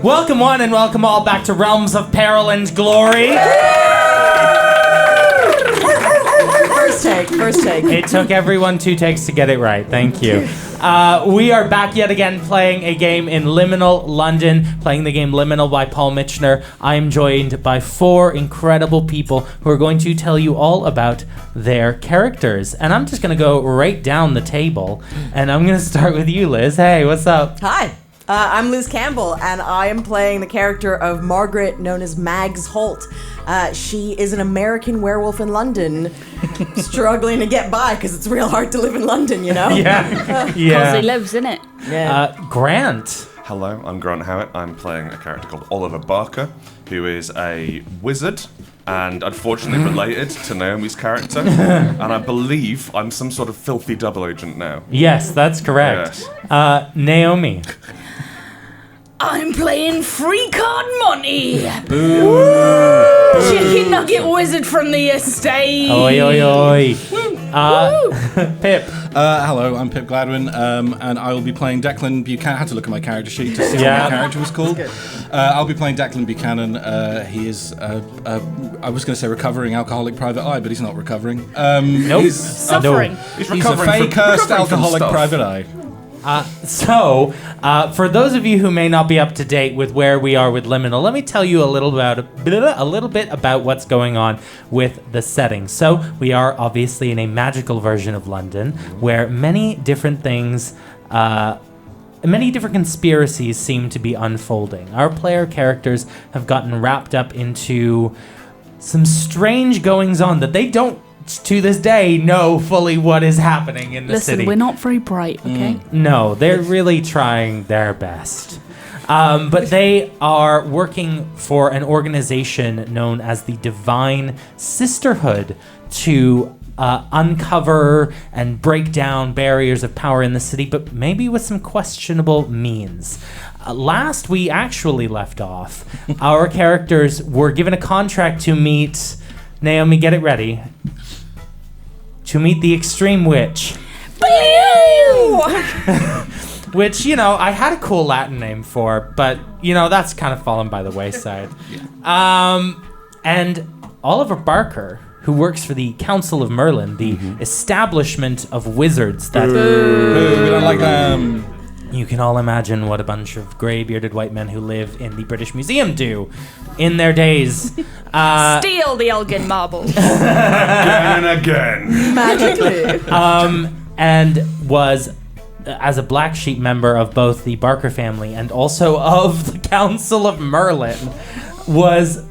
Welcome one and welcome all back to Realms of Peril and Glory. First take. It took everyone 2 takes to get it right. Thank you. We are back yet again playing a game in Liminal, London, playing the game Liminal by Paul Mitchner. I am joined by 4 incredible people who are going to tell you all about their characters. And I'm just going to go right down the table. And I'm going to start with you, Liz. Hey, what's up? Hi. I'm Liz Campbell, and I am playing the character of Margaret, known as Mags Holt. She is an American werewolf in London, struggling to get by because it's real hard to live in London, you know? Yeah. Because he lives in it. Yeah. Grant. Hello, I'm Grant Howitt. I'm playing a character called Oliver Barker, who is a wizard and unfortunately related to Naomi's character. And I believe I'm some sort of filthy double agent now. Yes, that's correct. Yes. Naomi. I'm playing free card money. Chicken nugget wizard from the estate. Oi, oi, oi. Pip. Hello, I'm Pip Gladwin, and I will be playing Declan Buchanan. I had to look at my character sheet to see what my character was called. I'll be playing Declan Buchanan. He is, I was going to say recovering alcoholic private eye, but he's not recovering. Nope. He's Suffering. He's a fey cursed alcoholic private eye. So, for those of you who may not be up to date with where we are with Liminal, let me tell you a little bit about what's going on with the setting. So, we are obviously in a magical version of London where many different things, many different conspiracies seem to be unfolding. Our player characters have gotten wrapped up into some strange goings on that they don't to this day know fully what is happening in the city. Listen, we're not very bright, okay? No, they're really trying their best. But they are working for an organization known as the Divine Sisterhood to uncover and break down barriers of power in the city, but maybe with some questionable means. Last we actually left off, our characters were given a contract to meet... Naomi, get it ready. To meet the Extreme Witch. Which, you know, I had a cool Latin name for, but, you know, that's kind of fallen by the wayside. And Oliver Barker, who works for the Council of Merlin, the establishment of wizards that... Boo, we don't like them. You can all imagine what a bunch of grey-bearded white men who live in the British Museum do in their days. Steal the Elgin marbles. Again and again. Magically. And was, as a black sheep member of both the Barker family and also of the Council of Merlin, was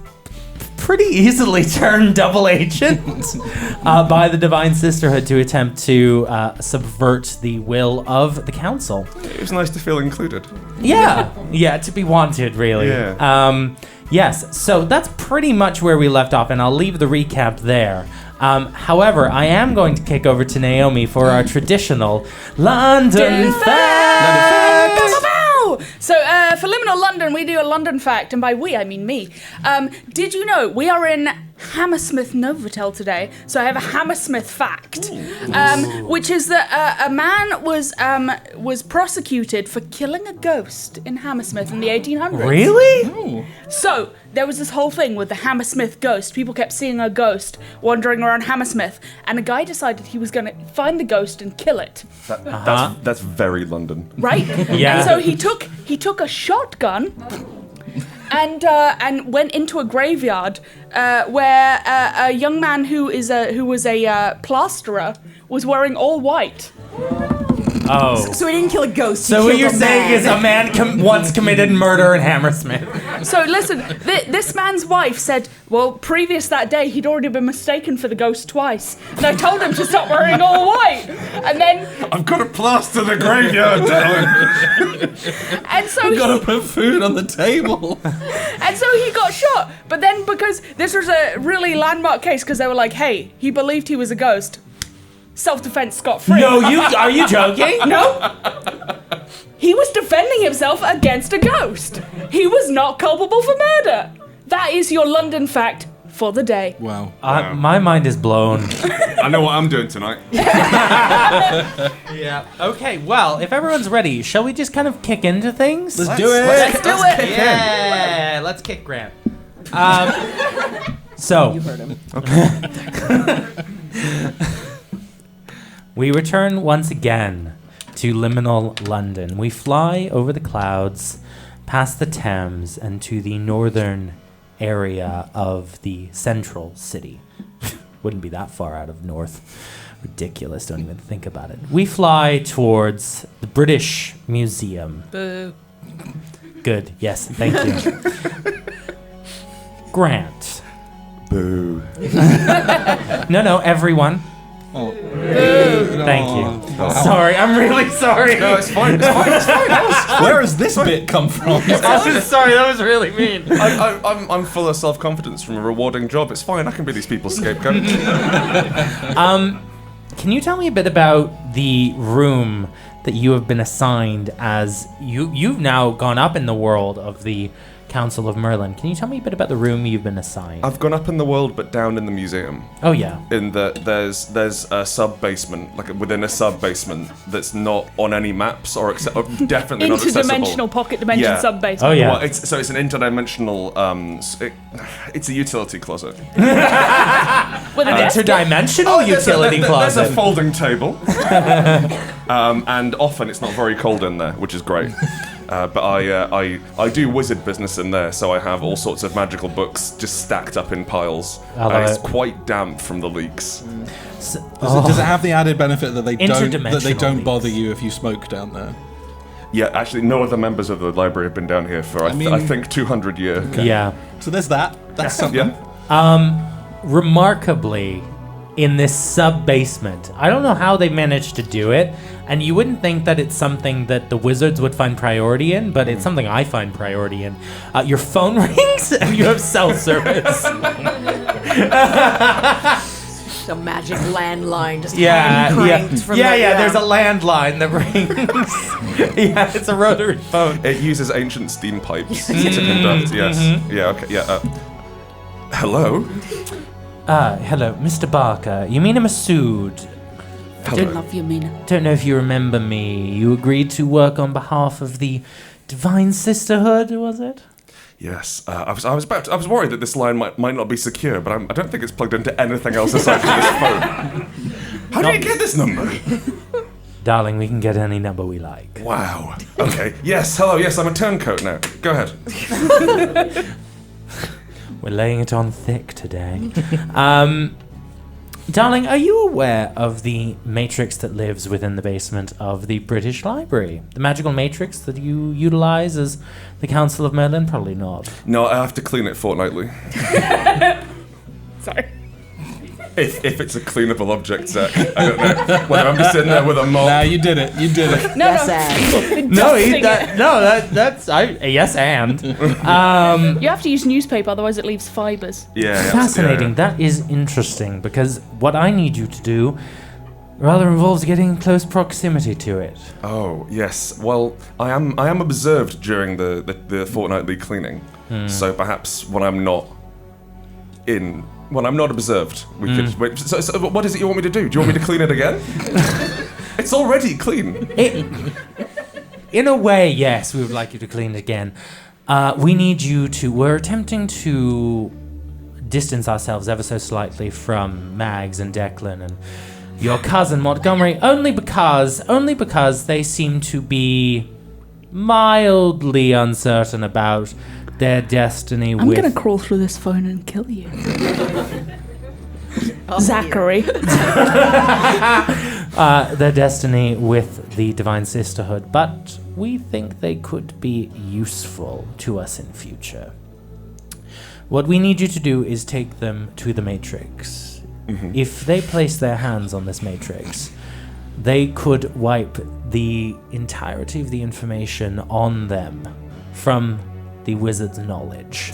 pretty easily turned double agent by the Divine Sisterhood to attempt to subvert the will of the council. It was nice to feel included. Yeah, to be wanted, really. Yeah. Yes, so that's pretty much where we left off, and I'll leave the recap there. However, I am going to kick over to Naomi for our traditional London Fact! So, for Liminal London, we do a London fact, and by we, I mean me. Did you know we are in Hammersmith Novotel today? So I have a Hammersmith fact, which is that a man was prosecuted for killing a ghost in Hammersmith in the 1800s. Really? Oh. So there was this whole thing with the Hammersmith ghost. People kept seeing a ghost wandering around Hammersmith, and a guy decided he was going to find the ghost and kill it. That's very London. Right? Yeah. And so he took a shotgun and went into a graveyard where a young man who was a plasterer was wearing all white. Oh. So he didn't kill a ghost. So what you're saying is a man once committed murder in Hammersmith. So listen, this man's wife said, well, previous that day, he'd already been mistaken for the ghost twice. And I told him to stop wearing all white. And then... I've got to plaster the graveyard down. And so I've got to put food on the table. And so he got shot. But then because this was a really landmark case, because they were like, hey, he believed he was a ghost. Self-defense scot-free. No, are you joking? No. He was defending himself against a ghost. He was not culpable for murder. That is your London fact for the day. Wow. My mind is blown. I know what I'm doing tonight. Yeah. Okay, well, if everyone's ready, shall we just kind of kick into things? Let's do it. Let's do it. Yeah, let's kick Grant. So, You heard him. we return once again to Liminal, London. We fly over the clouds, past the Thames, and to the northern area of the central city. Wouldn't be that far out of north. Ridiculous, don't even think about it. We fly towards the British Museum. Boo. Good, yes, thank you. Grant. Boo. No, everyone. Oh. Thank you. Sorry, I'm really sorry. No, it's fine. It's fine. It's fine. Where has this bit come from? I'm sorry, that was really mean. I'm full of self-confidence from a rewarding job. It's fine. I can be these people's scapegoat. Can you tell me a bit about the room that you have been assigned as you've now gone up in the world of the Council of Merlin? Can you tell me a bit about the room you've been assigned? I've gone up in the world, but down in the museum. Oh yeah. In that there's a sub basement, like within a sub basement that's not on any maps or definitely not accessible. Interdimensional pocket dimension Yeah. sub-base. Oh yeah. Well, it's an interdimensional. It's a utility closet. With a desk. Interdimensional utility closet. There's a folding table, and often it's not very cold in there, which is great. But I do wizard business in there, so I have all sorts of magical books just stacked up in piles. It's quite damp from the leaks. Does it have the added benefit that they Interdimensional don't leaks. bother you if you smoke down there? Yeah, actually, no other members of the library have been down here for I think 200 years. Yeah. So there's that. That's something. Yeah. Remarkably, in this sub-basement, I don't know how they managed to do it, and you wouldn't think that it's something that the wizards would find priority in, but it's something I find priority in. Your phone rings and you have cell service. A magic landline just Yeah, hand-cranked from yeah, the- yeah. There's a landline that rings. Yeah, it's a rotary phone. It uses ancient steam pipes to conduct. Yes. Yeah. Okay. Yeah. Hello. Hello, Mr. Barker. Yamina Masood. I don't love you, Mina. Don't know if you remember me. You agreed to work on behalf of the Divine Sisterhood, was it? Yes. I was worried that this line might not be secure, but I don't think it's plugged into anything else aside from this phone. How did you get this number? Darling, we can get any number we like. Wow. Okay. Yes. Hello. Yes, I'm a turncoat now. Go ahead. We're laying it on thick today. Darling, are you aware of the matrix that lives within the basement of the British Library? The magical matrix that you utilize as the Council of Merlin? Probably not. No, I have to clean it fortnightly. Sorry. If it's a cleanable object, Zack. I don't know. Whether I'm just sitting there with a mop. Nah, you did it. You did it. No, Yes, no. and. That's yes and. You have to use newspaper, otherwise it leaves fibers. Yeah. Fascinating. Yeah. That is interesting because what I need you to do rather involves getting in close proximity to it. Oh yes. Well, I am observed during the fortnightly cleaning. So perhaps when I'm not observed, we could wait. So what is it you want me to do? Do you want me to clean it again? It's already clean. In a way, yes, we would like you to clean it again. We need you to. We're attempting to distance ourselves ever so slightly from Mags and Declan and your cousin Montgomery, only because they seem to be mildly uncertain about their destiny. I'm gonna crawl through this phone and kill you. Zachary. Their destiny with the Divine Sisterhood, but we think they could be useful to us in future. What we need you to do is take them to the Matrix. If they place their hands on this Matrix, they could wipe the entirety of the information on them from the wizard's knowledge.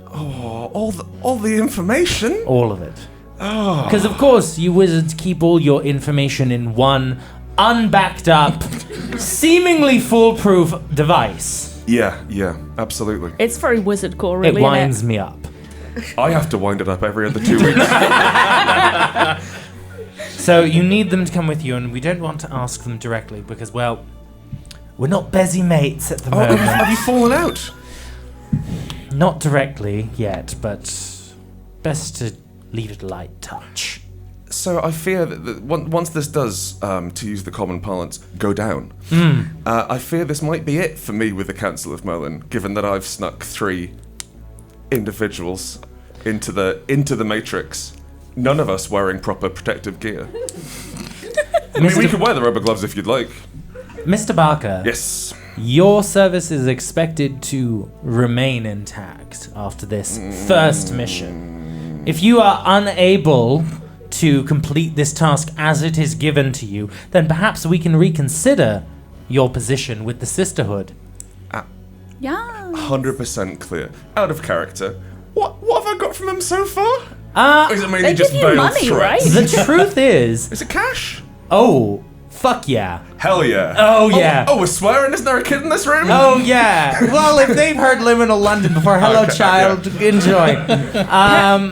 Oh, all the information. All of it. Because of course you wizards keep all your information in one unbacked up, seemingly foolproof device. Yeah, absolutely. It's very wizard core, really. It winds me up. I have to wind it up every other 2 weeks. So you need them to come with you, and we don't want to ask them directly because, well, we're not busy mates at the moment. Have you fallen out? Not directly yet, but best to leave it a light touch. So I fear that once this does, to use the common parlance, go down, I fear this might be it for me with the Council of Merlin, given that I've snuck 3 individuals into the Matrix. None of us wearing proper protective gear. I mean, we could wear the rubber gloves if you'd like. Mr. Barker. Yes. Your service is expected to remain intact after this first mission. If you are unable to complete this task as it is given to you, then perhaps we can reconsider your position with the Sisterhood. Yeah. 100% clear. Out of character. What have I got from them so far? Or is it mainly They just give you veiled money, threats? right? The truth is, Is it cash? oh, fuck yeah. Hell yeah. Oh, yeah. Oh, we're swearing? Isn't there a kid in this room? Oh, yeah. Well, if they've heard Liminal London before, hello, Okay, child. Enjoy.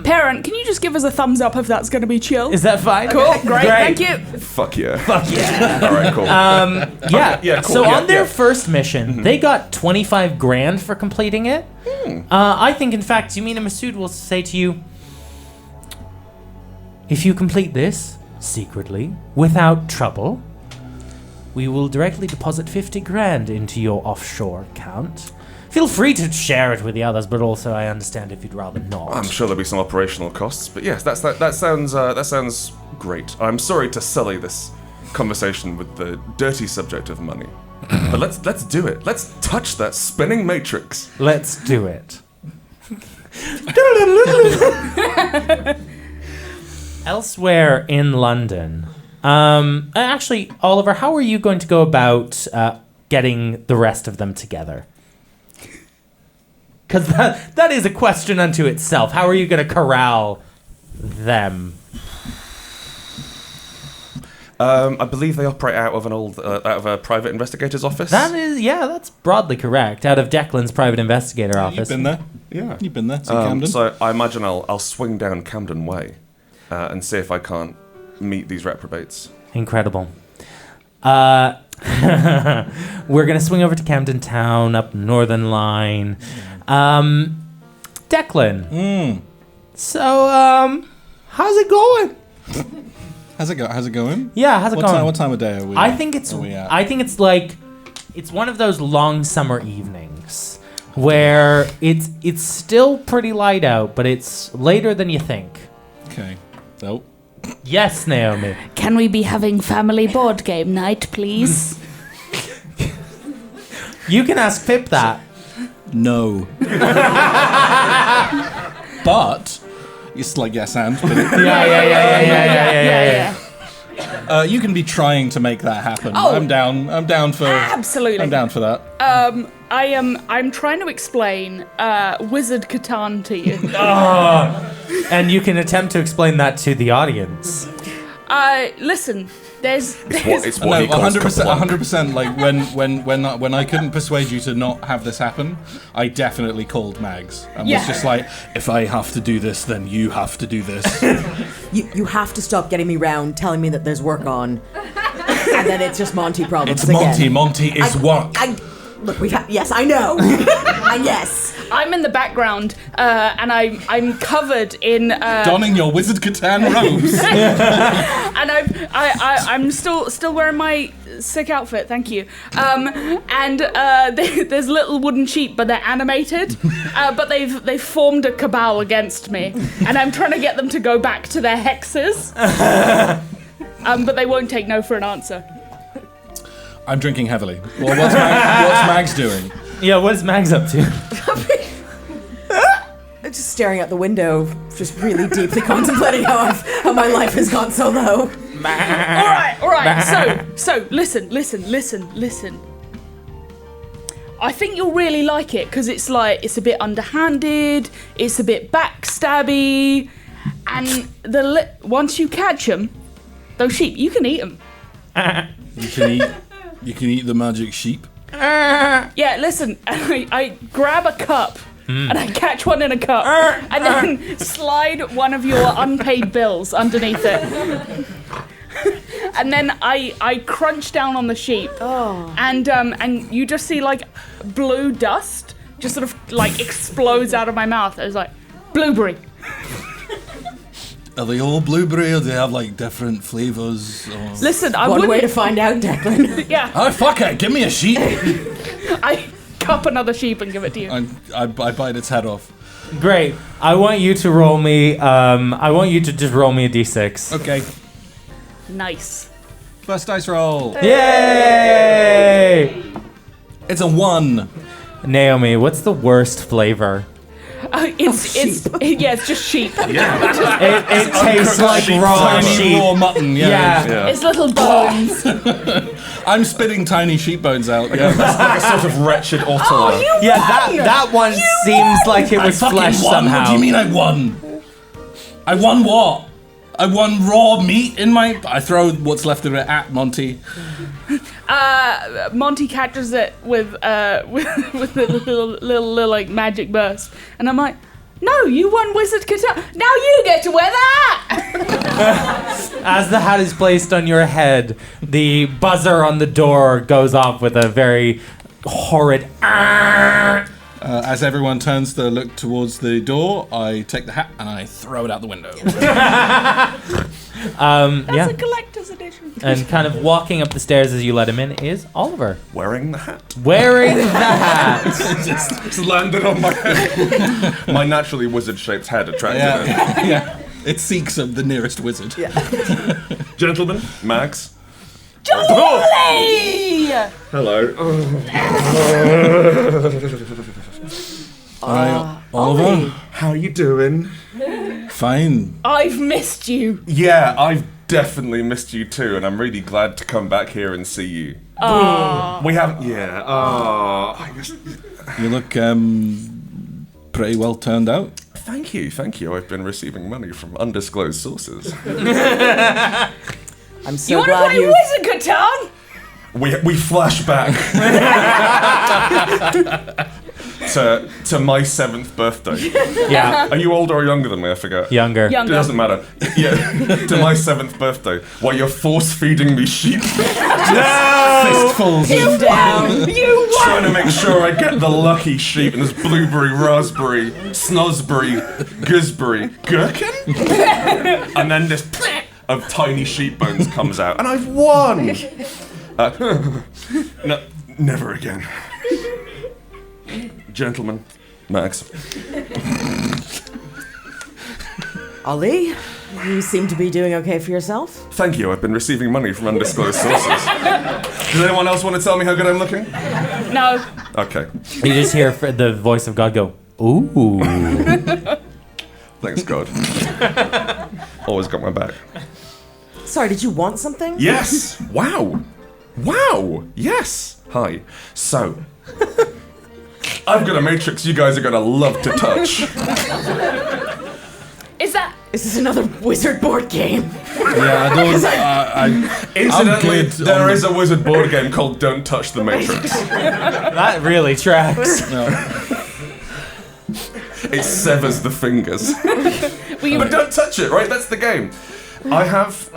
Parent, can you just give us a thumbs up if that's going to be chill? Is that fine? cool? Great. Thank you. Fuck yeah. Fuck yeah. All right, cool. Yeah. yeah, cool, So yeah, on their yeah. first mission, they got 25 grand for completing it. I think, in fact, Yumina Masood will say to you, if you complete this secretly, without trouble, we will directly deposit 50 grand into your offshore account. Feel free to share it with the others, but also I understand if you'd rather not. I'm sure there'll be some operational costs, but yes, that sounds great. I'm sorry to sully this conversation with the dirty subject of money, but let's do it. Let's touch that spinning matrix. Let's do it. Elsewhere in London, actually, Oliver, how are you going to go about getting the rest of them together? Because that is a question unto itself. How are you going to corral them? I believe they operate out of a private investigator's office. That's broadly correct. Out of Declan's private investigator office. You've been there. Yeah. You've been there. See Camden. So I imagine I'll swing down Camden Way and see if I can't meet these reprobates. Incredible. We're gonna swing over to Camden Town up Northern Line. Declan. So, how's it going? How's it going? Yeah, how's it going? What time of day are we? I think it's like it's one of those long summer evenings where it's still pretty light out, but it's later than you think. Okay. Oh. Yes, Naomi. Can we be having family board game night, please? You can ask Pip that. No. But it's like yes and. But Yeah. you can be trying to make that happen. Oh. I'm down for. Absolutely. I'm down for that. I'm trying to explain Wizard Catan to you. And you can attempt to explain that to the audience. Listen, there's It's what No, he calls 100%. Kablank. 100%. Like when I couldn't persuade you to not have this happen, I definitely called Mags and was just like, if I have to do this, then you have to do this. You have to stop getting me round, telling me that there's work on, and then it's just Monty problems It's again. Monty. Monty is work. Look, yes, I know, and yes. I'm in the background, and I'm covered in Donning your Wizard Catan robes. and I'm still wearing my sick outfit. Thank you. And there's little wooden sheep, but they're animated. But they've formed a cabal against me, and I'm trying to get them to go back to their hexes. But they won't take no for an answer. I'm drinking heavily. Well, what's Mags doing? Yeah, what is Mags up to? Just staring out the window, just really deeply contemplating how my life has gone so low. All right. So listen. I think you'll really like it because it's a bit underhanded, it's a bit backstabby, and once you catch them, those sheep, you can eat them. You can eat the magic sheep. Yeah, listen, I grab a cup and I catch one in a cup, and then slide one of your unpaid bills underneath it. And then I crunch down on the sheep, and you just see like blue dust just sort of like explodes out of my mouth. It was like, blueberry. Are they all blueberry, or do they have like different flavors? Or... Listen, I One wouldn't... way to find out, Declan. Yeah. Oh, fuck it, give me a sheep. I cup another sheep and give it to you. I bite its head off. Great. I want you to roll me. I want you to just roll me a d6. Okay. Nice. First dice roll. Yay! It's a 1. Naomi, what's the worst flavor? It's just sheep. It tastes like raw Tiny sheep. raw mutton. Yeah. It's little bones. I'm spitting tiny sheep bones out. Yeah. Like a sort of wretched otter. Yeah, that one seems like it was I fucking flesh won. somehow. What do you mean I won? I won what? I won raw meat in my... I throw what's left of it at Monty. Monty catches it with a little like magic burst, and I'm like, "No, you won Wizard Katana. Now you get to wear that." As the hat is placed on your head, the buzzer on the door goes off with a very horrid. As everyone turns to look towards the door, I take the hat and I throw it out the window. That's a collector's edition. And kind of walking up the stairs as you let him in is Oliver. Wearing the hat. Wearing the hat. Just landed on my head. My naturally wizard-shaped head attracted it. Yeah. It seeks the nearest wizard. Gentlemen, Max. Julie! Hello. Oliver? How you doing? Fine. I've missed you. Yeah, I've definitely missed you too, and I'm really glad to come back here and see you. We haven't... Yeah. I guess... You look pretty well turned out. Thank you. I've been receiving money from undisclosed sources. I'm so You want to glad play Wizard Catan? We flash back to my 7th birthday. Yeah. Are you older or younger than me? I forget. Younger. It doesn't matter. Yeah, to my 7th birthday, while you're force feeding me sheep, Fistfuls You of... won! You won! trying to make sure I get the lucky sheep. And there's blueberry, raspberry, snozberry, gooseberry, gherkin, and then this of tiny sheep bones comes out, and I've won. No, never again. Gentlemen, Max. Ollie, you seem to be doing okay for yourself. Thank you. I've been receiving money from undisclosed sources. Does anyone else want to tell me how good I'm looking? No. Okay. You just hear the voice of God go, ooh. Thanks, God. Always got my back. Sorry, did you want something? Yes! Wow! Yes! Hi. So, I've got a matrix you guys are gonna love to touch. Is Is this another wizard board game? Yeah, I don't... Incidentally, good there on- is a wizard board game called Don't Touch the Matrix. That really tracks. It severs the fingers. But don't touch it, right? That's the game. I have...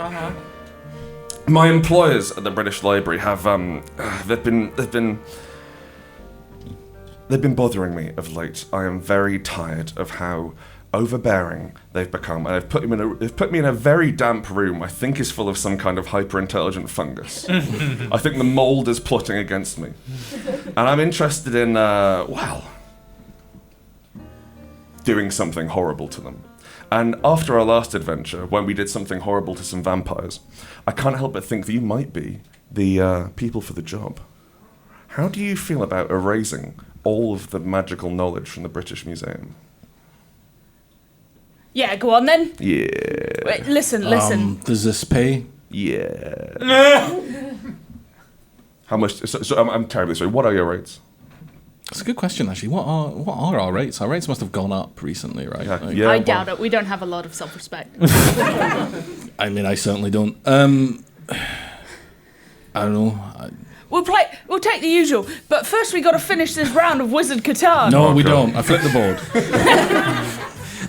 My employers at the British Library have, they've been bothering me of late. I am very tired of how overbearing they've become, and they've put me in a very damp room. I think is full of some kind of hyper-intelligent fungus. I think the mold is plotting against me, and I'm interested in doing something horrible to them. And after our last adventure, when we did something horrible to some vampires, I can't help but think that you might be the people for the job. How do you feel about erasing all of the magical knowledge from the British Museum? Yeah, go on then. Yeah. Wait, listen. Does this pay? Yeah. How much? So I'm terribly sorry. What are your rates? That's a good question, actually. What are our rates? Our rates must have gone up recently, right? Yeah, Like- yeah. I doubt it. We don't have a lot of self-respect. I mean, I certainly don't. I don't know. We'll take the usual, but first we got to finish this round of Wizard Catan. No, we don't. I flipped the board.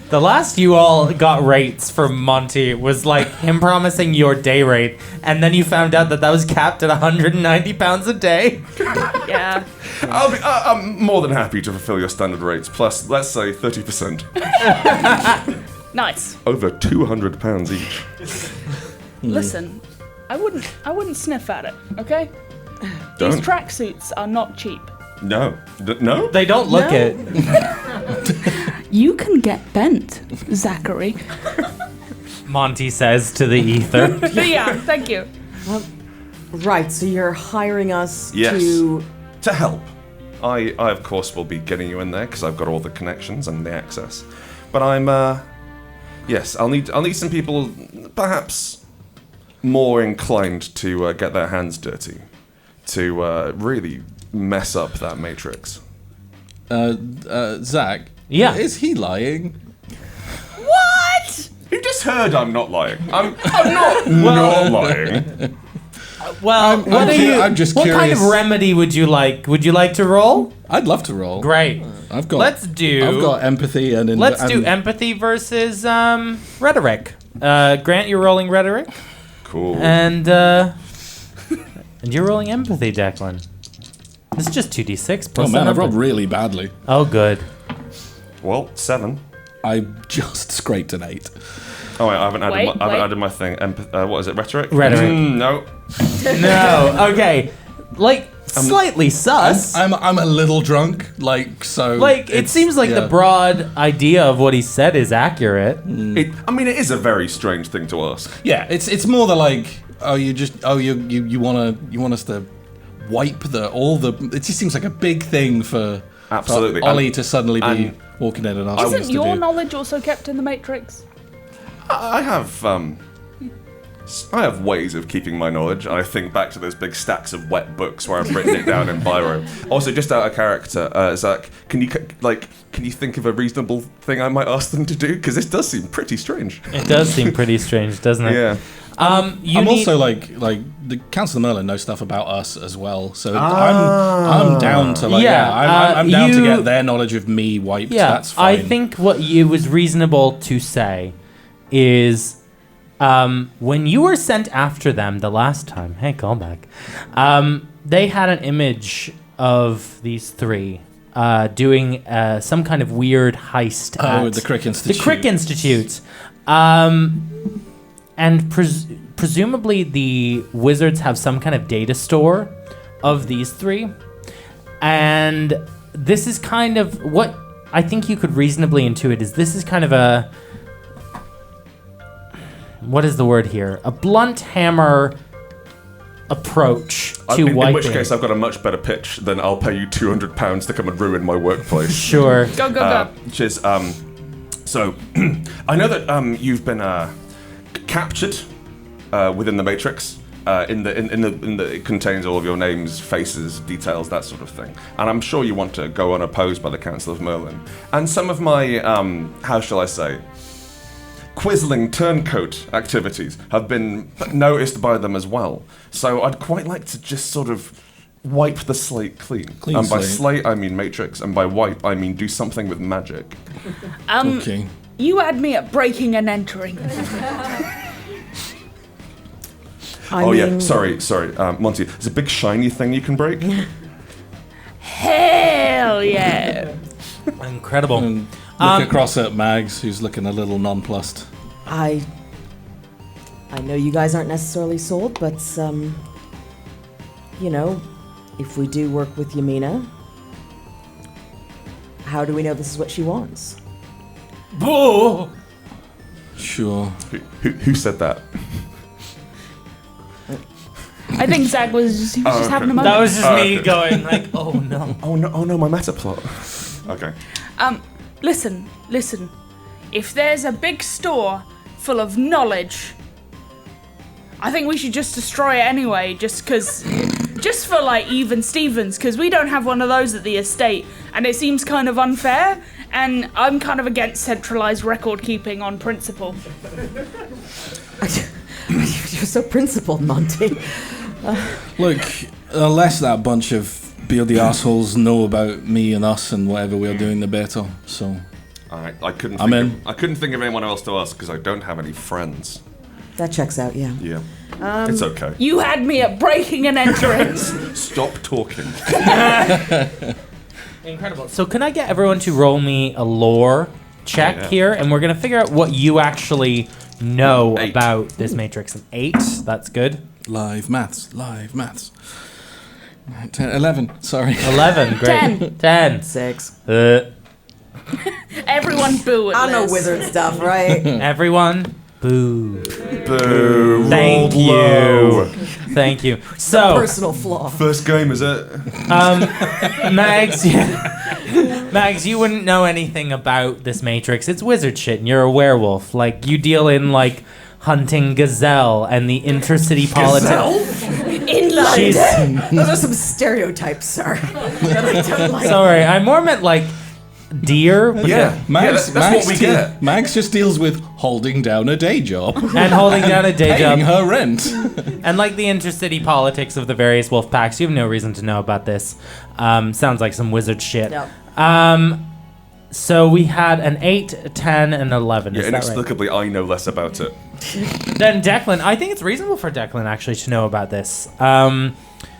The last you all got rates from Monty was like him promising your day rate, and then you found out that was capped at 190 pounds a day. Yeah. I'm more than happy to fulfill your standard rates, plus, let's say, 30%. Nice. Over £200 each. Listen, I wouldn't sniff at it, okay? Don't. These tracksuits are not cheap. No. No? They don't look it. You can get bent, Zachary. Monty says to the ether. Yeah, thank you. Right, so you're hiring us Yes. to... To help. I of course will be getting you in there because I've got all the connections and the access. But I'm yes, I'll need some people perhaps more inclined to get their hands dirty, to really mess up that matrix. Zach. Yeah. Is he lying? What? You just heard I'm not lying. I'm not lying. Well, I'm just what kind curious. of remedy would you like? Would you like to roll? I'd love to roll. Great. I've got empathy and Let's do empathy versus rhetoric. Grant, you're rolling rhetoric, Cool. and you're rolling empathy, Declan. It's just 2d6 Oh plus man, the I've rolled number. really badly. Oh, good. Well, 7. I just scraped an 8. Oh wait, I haven't added. Wait, I haven't wait. added my thing. What is it? Rhetoric. Rhetoric. No. No. Okay. Like slightly sus. I'm a little drunk, so. Like it it's- seems like yeah. the broad idea of what he said is accurate. I mean, it is a very strange thing to ask. Yeah, it's more the like. You want us to wipe all the. It just seems like a big thing for Absolutely. Ollie to suddenly be and walking in and asking us Isn't to your do. knowledge also kept in the Matrix? I have ways of keeping my knowledge. I think back to those big stacks of wet books where I've written it down in biro. Also, just out of character, Zach, can you think of a reasonable thing I might ask them to do? Because this does seem pretty strange. It does seem pretty strange, doesn't it? Yeah. I'm also like the Council of Merlin knows stuff about us as well, so I'm down to I'm down to get their knowledge of me wiped. Yeah, That's fine. I think what it was reasonable to say is when you were sent after them the last time, hey, callback, they had an image of these three doing some kind of weird heist at the Crick Institute. The Crick Institute. And presumably the wizards have some kind of data store of these three. And this is kind of what I think you could reasonably intuit is this is kind of a... What is the word here? A blunt hammer approach to wiping. In which case, I've got a much better pitch than I'll pay you £200 to come and ruin my workplace. Sure. Go. Which is, so I know that you've been captured within the Matrix. It contains all of your names, faces, details, that sort of thing. And I'm sure you want to go unopposed by the Council of Merlin. And some of my, how shall I say, Quisling turncoat activities have been noticed by them as well. So I'd quite like to just sort of wipe the slate clean. Clean And by slate. slate, I mean Matrix, and by wipe, I mean do something with magic. Okay. You had me at breaking and entering. Yeah, sorry, Monty. There's a big shiny thing you can break. Hell yeah. Incredible. And look across at Mags, who's looking a little nonplussed. I know you guys aren't necessarily sold, but if we do work with Yamina, how do we know this is what she wants? Boo! Sure. Who said that? I think Zach was just having a moment. That was just me going like, oh no. Oh no, my meta plot. Okay. Listen. If there's a big store full of knowledge, I think we should just destroy it anyway, just for like even Stevens, because we don't have one of those at the estate, and it seems kind of unfair, and I'm kind of against centralized record keeping on principle. You're so principled, Monty. Look, unless that bunch of beardy assholes know about me and us and whatever we're doing, the better. So, I couldn't. I couldn't think of anyone else to ask because I don't have any friends. That checks out, yeah. Yeah, it's okay. You had me at breaking and entering. Stop talking. Incredible. So can I get everyone to roll me a lore check here, and we're gonna figure out what you actually know 8. about this matrix. An 8. That's good. live maths. 11, sorry. 11. Great. 10. 6. Everyone boo at I know Liz. wizard stuff, right? Everyone, boo. Boo. Thank you. Thank you. So, Personal flaw. First game, is it? Mags, Mags, you wouldn't know anything about this matrix. It's wizard shit, and you're a werewolf. Like, you deal in, like, hunting gazelle and the intercity politics. In London. Those are some stereotypes, sir. that I don't like. Sorry, I more meant, like, deer. But Mags, that's what we get. Mags just deals with holding down a day job. and holding down a day Paying job. her rent. And like the intercity politics of the various wolf packs, you have no reason to know about this. Sounds like some wizard shit. Yep. So we had an 8, a 10, and 11. Yeah, Is that right? inexplicably, I know less about it. Then Declan, I think it's reasonable for Declan actually to know about this.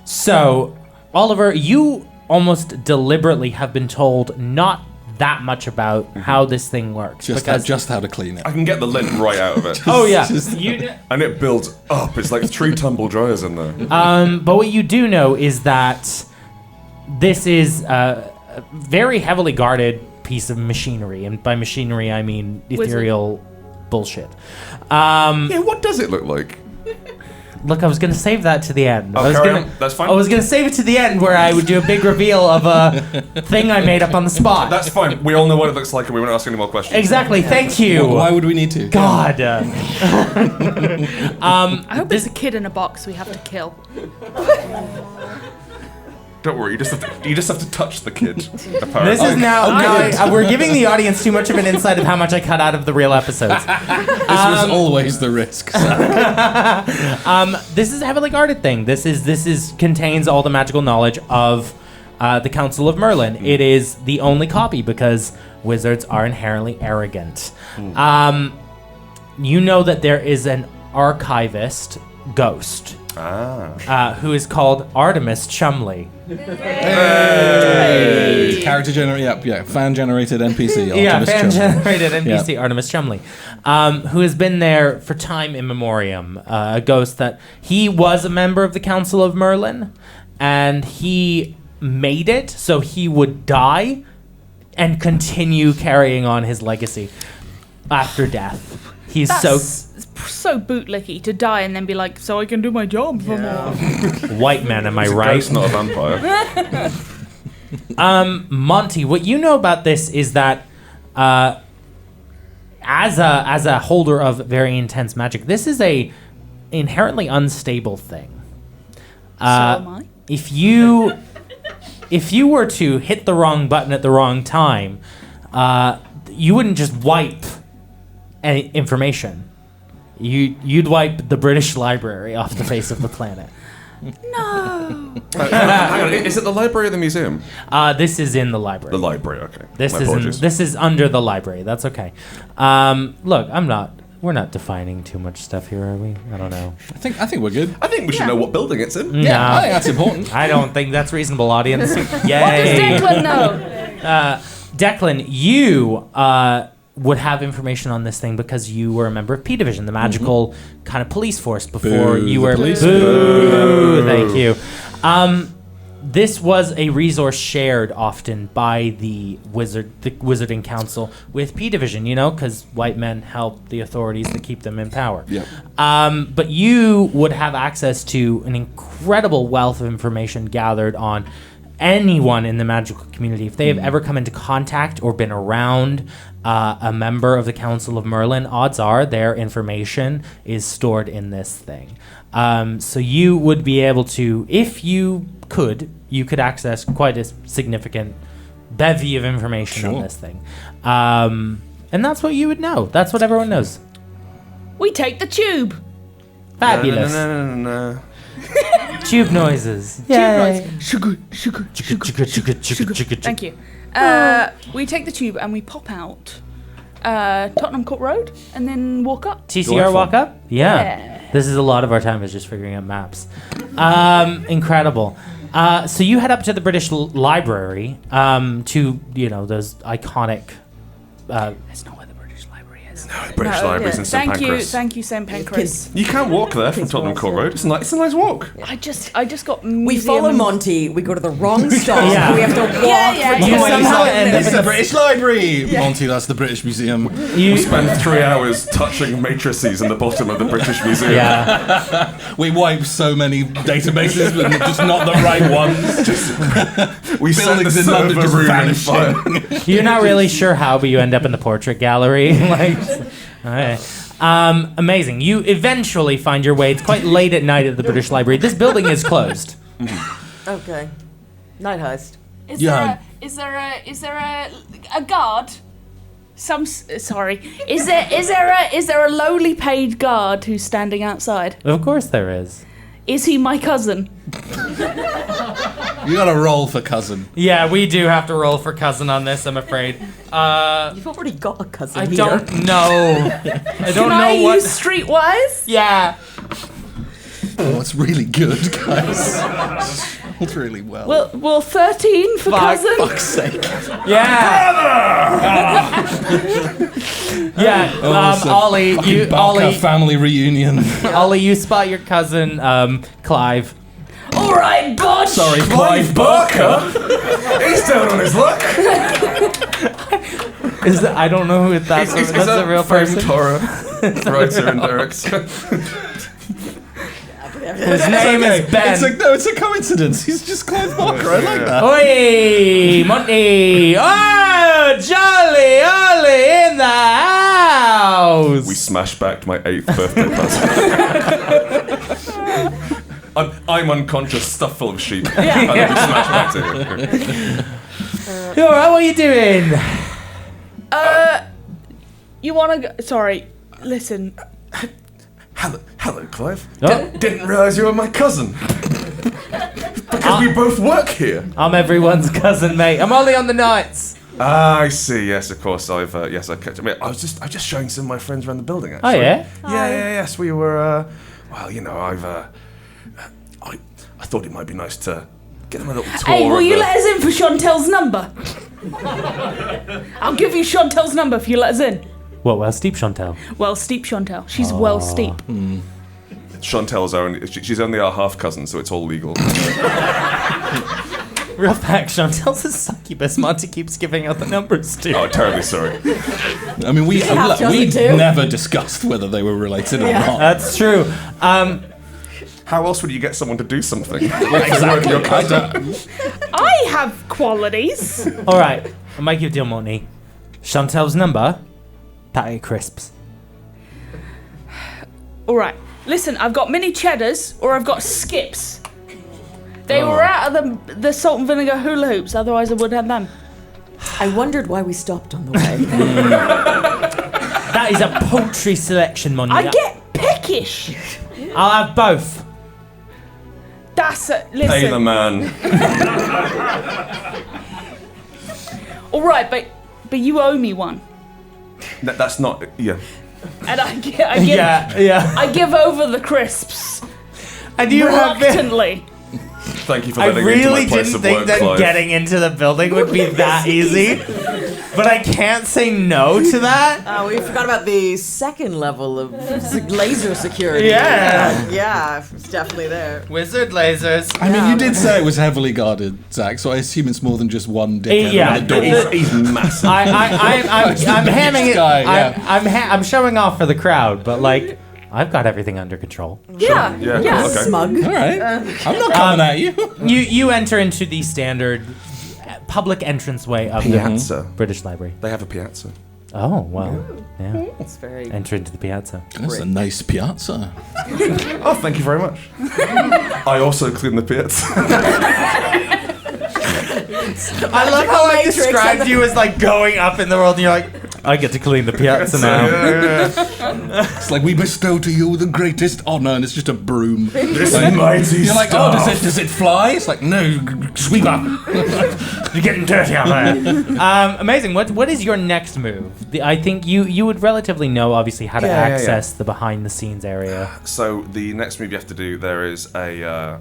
So, Oliver, you almost deliberately have been told not that much about how this thing works. Just how to clean it. I can get the lint right out of it. Oh yeah, And it builds up. It's like 3 tumble dryers in there. but what you do know is that this is a very heavily guarded piece of machinery, and by machinery I mean ethereal bullshit. Yeah, what does it look like? Look, I was going to save that to the end. Oh, carry on. That's fine. I was going to save it to the end where I would do a big reveal of a thing I made up on the spot. That's fine. We all know what it looks like and we won't ask any more questions. Exactly, thank you. Why would we need to? God. I hope there's a kid in a box we have to kill. Don't worry, you just have to touch the kid. Apparently. This is now we're giving the audience too much of an insight of how much I cut out of the real episodes. This was always the risk. This is a heavily guarded thing. This contains all the magical knowledge of the Council of Merlin. It is the only copy because wizards are inherently arrogant. You know that there is an archivist ghost who is called Artemis Chumley. Hey. Character generated, fan generated NPC. Fan generated NPC Artemis Chumley, who has been there for time immemorium. A ghost that he was a member of the Council of Merlin, and he made it so he would die and continue carrying on his legacy after death. He's so bootlicky to die and then be like, so I can do my job for more. White man, am I He's a right? ghost, not a vampire. Monty, what you know about this is that as a holder of very intense magic, this is a inherently unstable thing. So am I. If you were to hit the wrong button at the wrong time, you wouldn't just wipe any information. You'd wipe the British Library off the face of the planet. No. Hang on, is it the library or the museum? This is in the library. The library, okay. This My is apologies. this is under the library. That's okay. Look, we're not defining too much stuff here, are we? I don't know. I think we're good. I think we should know what building it's in. Yeah, I think that's important. I don't think that's reasonable, audience. Yay. What does Declan know? Declan, you would have information on this thing because you were a member of P Division, the magical kind of police force before you were. Boo! Thank you. This was a resource shared often by the Wizarding Council with P Division, because white men help the authorities to keep them in power. Yep. But you would have access to an incredible wealth of information gathered on anyone in the magical community. If they have ever come into contact or been around a member of the Council of Merlin, odds are their information is stored in this thing. So you would be able to, if you could access quite a significant bevy of information on this thing. And that's what you would know. That's what everyone knows. We take the tube. Fabulous. No. Tube noises. Tube Yay. noise. Sugar, sugar, sugar. Thank you. We take the tube and we pop out Tottenham Court Road and then walk up. TCR walk up? Yeah. Yeah. This is a lot of our time is just figuring out maps. Incredible. So you head up to the British Library to, those iconic... That's not where the British Library is. No, the British Library's in St Pancras. Thank you, St Pancras. You can walk there from Tottenham Court Road. It's a nice walk. I just got. We follow Monty. We go to the wrong stop. Yeah. We have to walk Yeah. for You 20 somehow end up It's in the British Library! Monty, that's the British Museum. You Spend 3 hours touching matrices in the bottom of the British Museum. Yeah. We wipe so many databases, but just not the right ones. We set the Buildings in London server just room in vanishing. fire. You're not really sure how, but you end up in the portrait gallery. All right. Amazing. You eventually find your way. It's quite late at night at the British Library. This building is closed. Okay. Night heist. Is Yeah. there a guard? Sorry. Is there a lowly paid guard who's standing outside? Of course there is. Is he my cousin? You gotta roll for cousin. Yeah, we do have to roll for cousin on this, I'm afraid. You've already got a cousin I here. don't know. I don't Can I know what. use streetwise? Yeah. Oh, it's really good, guys. It's really well. Well, 13 for cousin. fuck's sake. Yeah. Yeah. It's a Ollie, fucking Barker family reunion. Ollie, you spot your cousin, Clive. All right, bud. Sorry, Clive Barker. He's down on his luck. I don't know who that's. He's That's a real person. Torah, writer and director. His name is Ben. It's a coincidence. He's just Clive Barker. I like that. Oi, Monty! Oh, Jolly Ollie in the house! We smash back to my 8th birthday present. I'm unconscious, stuffed full of sheep. And then we smash back to him. You alright, what are you doing? You wanna go? Sorry. Listen. Hello, Clive. Oh. Didn't realise you were my cousin. Because we both work here. I'm everyone's cousin, mate. I'm only on the nights. Ah, I see. Yes, of course. I catch. I mean, I was just showing some of my friends around the building. Oh, Actually. yeah? Yes. We were. I thought it might be nice to get them a little tour. Hey, will of you the- let us in for Chantel's number? I'll give you Chantel's number if you let us in. What, well, steep Chantel? Well, steep Chantel. She's well steep. Chantel's she's only our half cousin, so it's all legal. Real fact, Chantel's a succubus Monty keeps giving out the numbers to. Oh, terribly sorry. I mean, we have Chelsea too? never discussed whether they were related or not. That's true. How else would you get someone to do something? Exactly. Your cousin. I have qualities. Alright, I'll make you a deal, Monty. Chantel's number, patty crisps. All right. Listen, I've got mini cheddars or I've got skips. They were out of the salt and vinegar hula hoops, otherwise I would have them. I wondered why we stopped on the way. That is a paltry selection, Monty. I get peckish. I'll have both. That's a, Pay the listen. man. All right, but you owe me one. That's not. Yeah. And I give over the crisps And you have been. reluctantly. Thank you for I letting me into really my place didn't of think work, that Clive. getting into the building would be that easy. But I can't say no to that. We forgot about the second level of laser security. Yeah. Yeah, it's definitely there. Wizard lasers. I mean, you did say it was heavily guarded, Zach, so I assume it's more than just one dickhead Yeah. on the door. He's massive. I'm hamming it. guy, yeah. I'm showing off for the crowd, but like, I've got everything under control. Yeah. Yeah, Yeah. cool, okay. Smug. All right. I'm not coming at you. You enter into the standard public entranceway of Piazza. the British Library. They have a piazza. Oh well, yeah. It's very. Enter into the piazza. That's a nice piazza. Oh, thank you very much. I also clean the piazza. I love how I Matrix described and you as like going up in the world, and you're like, I get to clean the piazza now. It's like, we bestow to you the greatest honor, and it's just a broom. This Like, mighty you're like, staff. oh, does it fly? It's like, no, sweep up. You're getting dirty out there. Amazing. What is your next move? I think you would relatively know, obviously, how to access the behind-the-scenes area. So the next move you have to do, there is I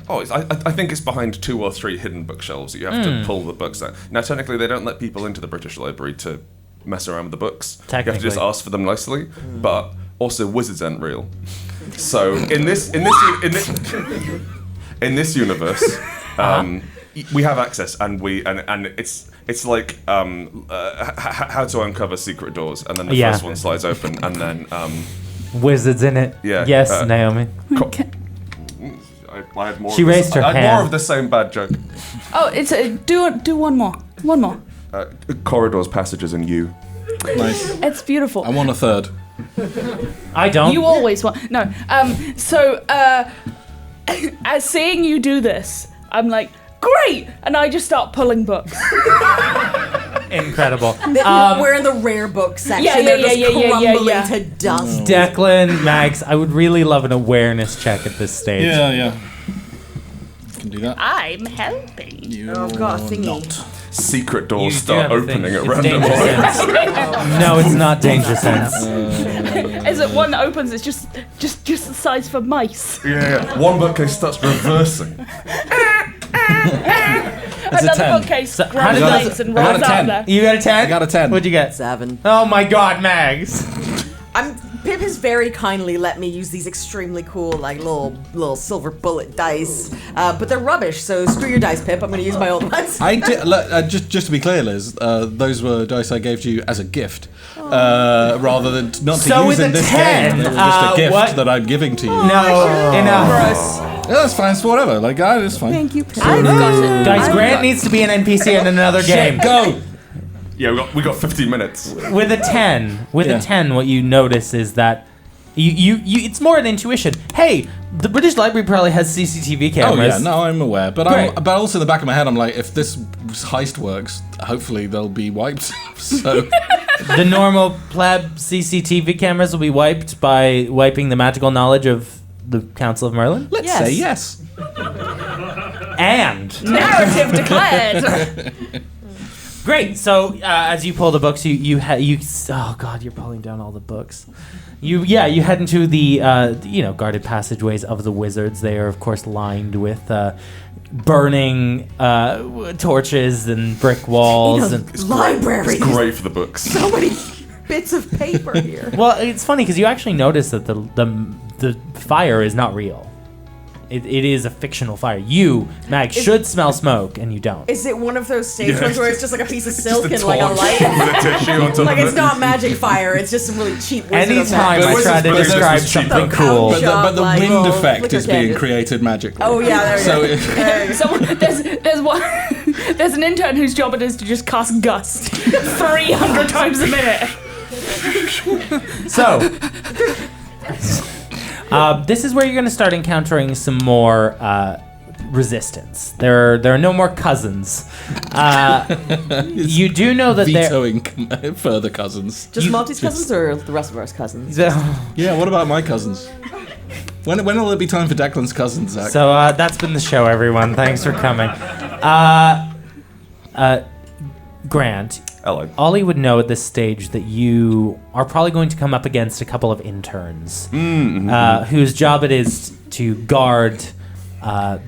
think it's behind 2 or 3 hidden bookshelves that you have to pull the books out. Now, technically, they don't let people into the British Library to mess around with the books. You have to just ask for them nicely, but also wizards aren't real. So in this universe, we have access, and it's like how to uncover secret doors, and then the first one slides open, and then wizards in it. Yeah. Yes, Naomi. I had more. She raised her I had hand. more of the same bad joke. Oh, it's do one more. One more. Corridors, passages, and you. Nice. It's beautiful. I want a third. I don't. You always want no. As seeing you do this, I'm like, great, and I just start pulling books. Incredible. We're in the rare book section. Yeah, They're just crumbling yeah. to dust. Declan, Mags, I would really love an awareness check at this stage. Yeah. Can do that. I'm helping. Oh god, thingy. Not. Secret doors You do start have a thing. opening at It's random danger points. sense. No, it's not danger sense. As it one that opens, it's just the size for mice. Yeah. One bookcase starts reversing. Another 10. bookcase So, how grabs did legs and I got rolls a out 10. there. You got a 10? I got a 10. What'd you get? 7. Oh my god, Mags. Pip has very kindly let me use these extremely cool, like little silver bullet dice, but they're rubbish. So screw your dice, Pip. I'm going to use my old ones. I did, just to be clear, Liz, those were dice I gave to you as a gift, rather than not to So use with in a this 10, game. They were just a gift what- that I'm giving to you. No, enough. Yeah, that's fine. It's whatever. Like, it's fine. Thank you, Pip. I've got it. Guys, Grant needs to be an NPC in another game. Go. Yeah, we got 15 minutes. With a 10, what you notice is that you it's more an intuition. Hey, the British Library probably has CCTV Oh cameras. yeah, no, I'm aware, but Great. but also in the back of my head, I'm like, if this heist works, hopefully they'll be wiped. So The normal pleb CCTV cameras will be wiped by wiping the magical knowledge of the Council of Merlin. let's Yes. say yes. And Narrative declared. great. So as you pull the books, you oh god, you're pulling down all the books. You head into the guarded passageways of the wizards. They are of course lined with burning torches and brick walls and Library. It's great for the books. So many bits of paper here. well, it's funny because you actually notice that the fire is not real. It is a fictional fire. You, Mag, should smell smoke, and you don't. Is it one of those stage ones where it's just like a piece of silk Just and like a light? with a tissue on top Like of it's it. not magic fire. It's just some really cheap wizard Anytime effect. I But try to wizards- describe wizards cheap. something The cool, pouch. But the Like, wind little effect flicker is being candles. created magically. Oh yeah, there So you go. There you go. So there's one. There's an intern whose job it is to just cast gust 300 times a minute. so this is where you're going to start encountering some more resistance. There are no more cousins. You do know that there. vetoing further cousins. Just Monty's cousins or the rest of our cousins? Yeah, what about my cousins? When will it be time for Declan's cousins, Zach? So that's been the show, everyone. Thanks for coming. Grant, Hello. Ollie would know at this stage that you are probably going to come up against a couple of interns whose job it is to guard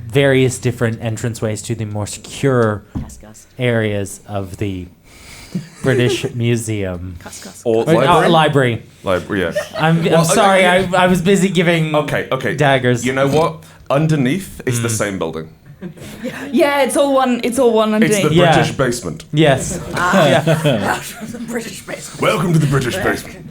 various different entranceways to the more secure areas of the British Museum. Or Library. Library, yeah. I'm sorry, I was busy giving Okay. daggers. You know what? Underneath is the same building. Yeah, it's all one. It's all one It's underneath. the Yeah. British basement. Yes. British basement. Welcome to the British basement.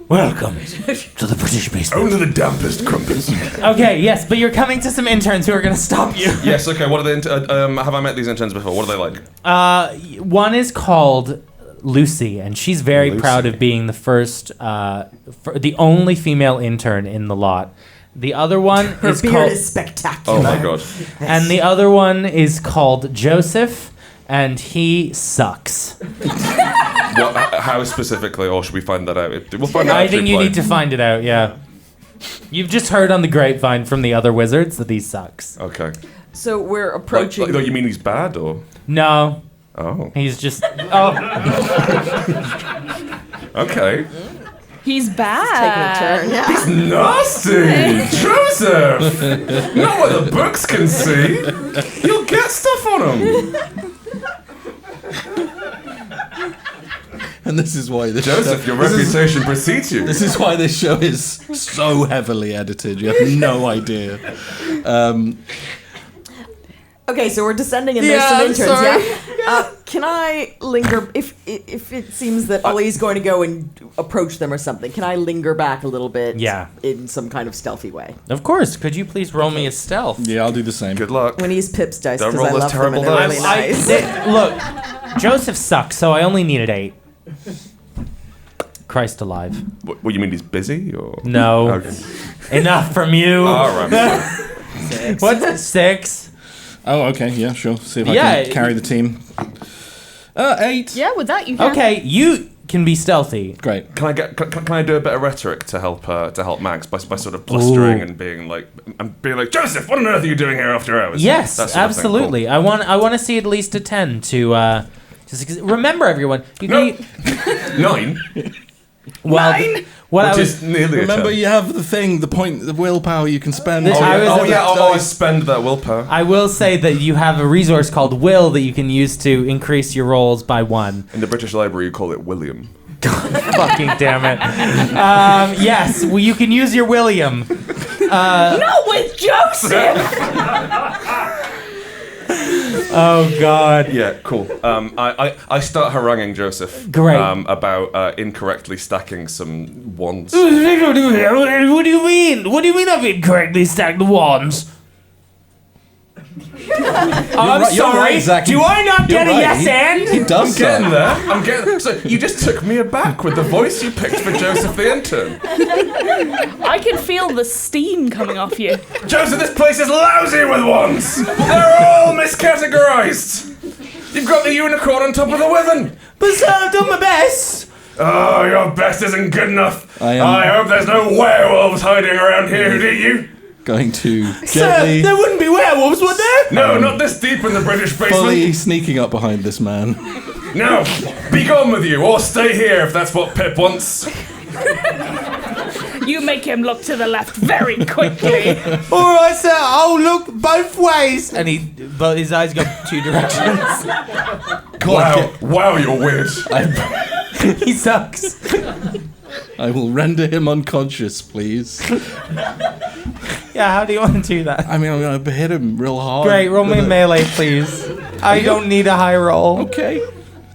Welcome to the British basement. Only the dampest crumpets. Okay, yes, but you're coming to some interns who are going to stop you. Yes, okay. What are the have I met these interns before? What are they like? One is called Lucy, and she's very Lucy. proud of being the first, the only female intern in the lot. The other one Her is beard called, is spectacular. Oh my god. and the other one is called Joseph, and he sucks. How specifically, or should we find that out? We'll find out. I think you need to find it out, yeah. You've just heard on the grapevine from the other wizards that he sucks. Okay. So we're approaching. You mean he's bad, or? No. Oh. He's just... Oh. Okay. He's bad. Taking a turn. Yeah. He's nasty! Joseph! Not what the books can see! You'll get stuff on him! And this is why this Joseph, your reputation precedes you. This is why this show is so heavily edited. You have no idea. Okay, so we're descending and there's some interns. Yeah. Can I linger if it seems that Ollie's going to go and approach them or something? Can I linger back a little bit? Yeah. In some kind of stealthy way. Of course. Could you please roll me a stealth? Yeah, I'll do the same. Good luck. When he's Pip's dice Don't because I roll love those them and they're terrible really dice. nice. Look, Joseph sucks, so I only needed 8. Christ alive. What, you mean he's busy, or? No. Okay. Enough from you. All right. 6. What's 6? Oh, okay, yeah, sure. See if I Yeah. can carry the team. 8. Yeah, with that you can. Okay, you can be stealthy. Great. Can I do a bit of rhetoric to help Max by sort of blustering Ooh. and being like Joseph, what on earth are you doing here after hours? Yes, That sort of thing. absolutely. Cool. I want to see at least a 10 to just remember everyone. You No. can 9, well, 9? what I which was is nearly Remember, a 10. you have the thing, the point, the willpower you can spend. This- I was I spend that willpower. I will say that you have a resource called Will that you can use to increase your rolls by 1. In the British Library, you call it William. Fucking damn it. Yes, well, you can use your William. Not with Joseph! Oh, God. Yeah, cool. I start haranguing Joseph. Great. About incorrectly stacking some wands. What do you mean? What do you mean I've incorrectly stacked the wands? I'm right- you're sorry. right, Zack. Do I not You're get a right. yes and? He does Getting that. there. I'm getting. So you just took me aback with the voice you picked for Joseph the intern. I can feel the steam coming off you. Joseph, this place is lousy with wands. They're all miscategorized. You've got the unicorn on top of the wyvern. But sir, I've done my best. Oh, your best isn't good enough. I I hope there's no werewolves hiding around here, do you? Going to Sir, gently, there wouldn't be werewolves, would there? No, not this deep in the British basement. fully sneaking up behind this man. No, be gone with you, or stay here if that's what Pip wants. You make him look to the left very quickly. All right, sir. I'll look both ways. And but his eyes go 2 directions. Wow, you're weird. He sucks. I will render him unconscious, please. Yeah, how do you want to do that? I mean, I'm going to hit him real hard. Great, roll me melee, please. I don't need a high roll. Okay.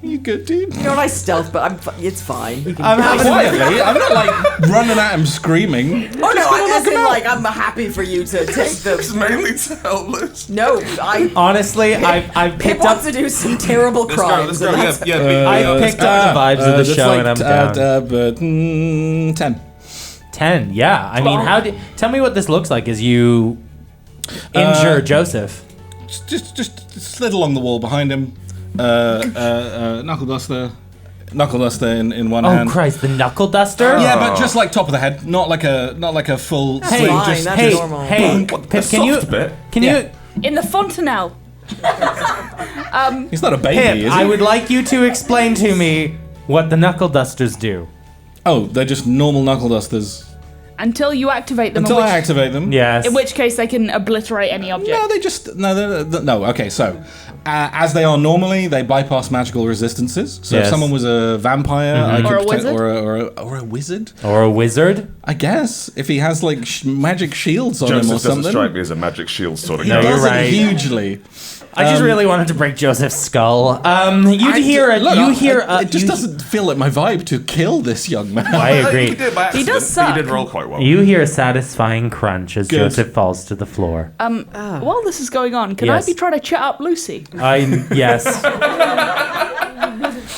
You good, dude? You know what? I stealth, but it's fine. He can I'm having Quietly. I'm not like running at him screaming. Oh no! As in, like, I'm happy for you to take It's the. mainly to help Liz. No, I. Honestly, I've Pip picked up. wants to do some terrible crimes. and that's- I picked up the vibes of the that's show, like, and I'm down. 10. 10, yeah. I mean, tell me what this looks like as you injure Joseph. Just slid along the wall behind him. Knuckle duster in one Oh hand. Christ, the knuckle duster? Yeah, but just like top of the head, not like a full Hey, swing. fine, Just that's hey, normal. hey, What, Pip, the can you, soft bit? can Yeah. you, In the fontanelle. he's not a baby, Pip, is he? I would like you to explain to me what the knuckle dusters do. Oh, they're just normal knuckle dusters. Until you activate them. Until in I which, activate them. Yes. in which case they can obliterate any object. No, they just no. Okay, so as they are normally, they bypass magical resistances. So if Yes. someone was a vampire, I could Or a wizard? or a wizard, Or a wizard? I guess if he has like magic shields on him or Joseph doesn't something. strike me as a magic shield sort of He No, guy. you're does it right. hugely. I just really wanted to break Joseph's skull. You hear it. Look, You hear. it just doesn't feel like my vibe to kill this young man. I agree. He did by accident, does but suck. He did roll quite well. You hear a satisfying crunch as Good. Joseph falls to the floor. While this is going on, can Yes. I be trying to chat up Lucy? Yes.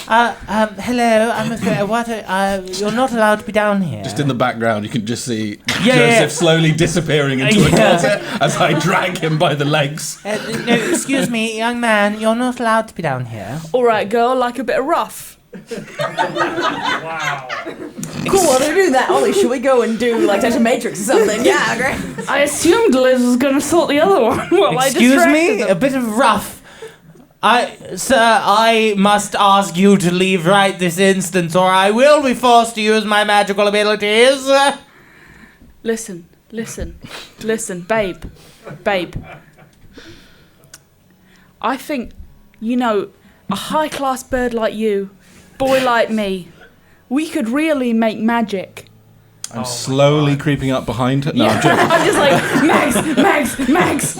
Hello. I'm afraid. What? You're not allowed to be down here. Just in the background, you can just see Yeah, Joseph yeah. slowly disappearing into a Yeah. closet as I drag him by the legs. No, excuse me, young man. You're not allowed to be down here. All right, girl, like a bit of rough. Cool, well, they're doing that. Ollie, should we go and do, like, Touch a Matrix or something? Yeah, great. I assumed Liz was going to sort the other one. Well, Excuse me? A bit of rough. Sir, I must ask you to leave right this instant, or I will be forced to use my magical abilities. Listen, babe. I think, a high-class bird like you, boy like me, we could really make magic. I'm slowly creeping up behind her. No, I'm joking. I'm just like, Mags.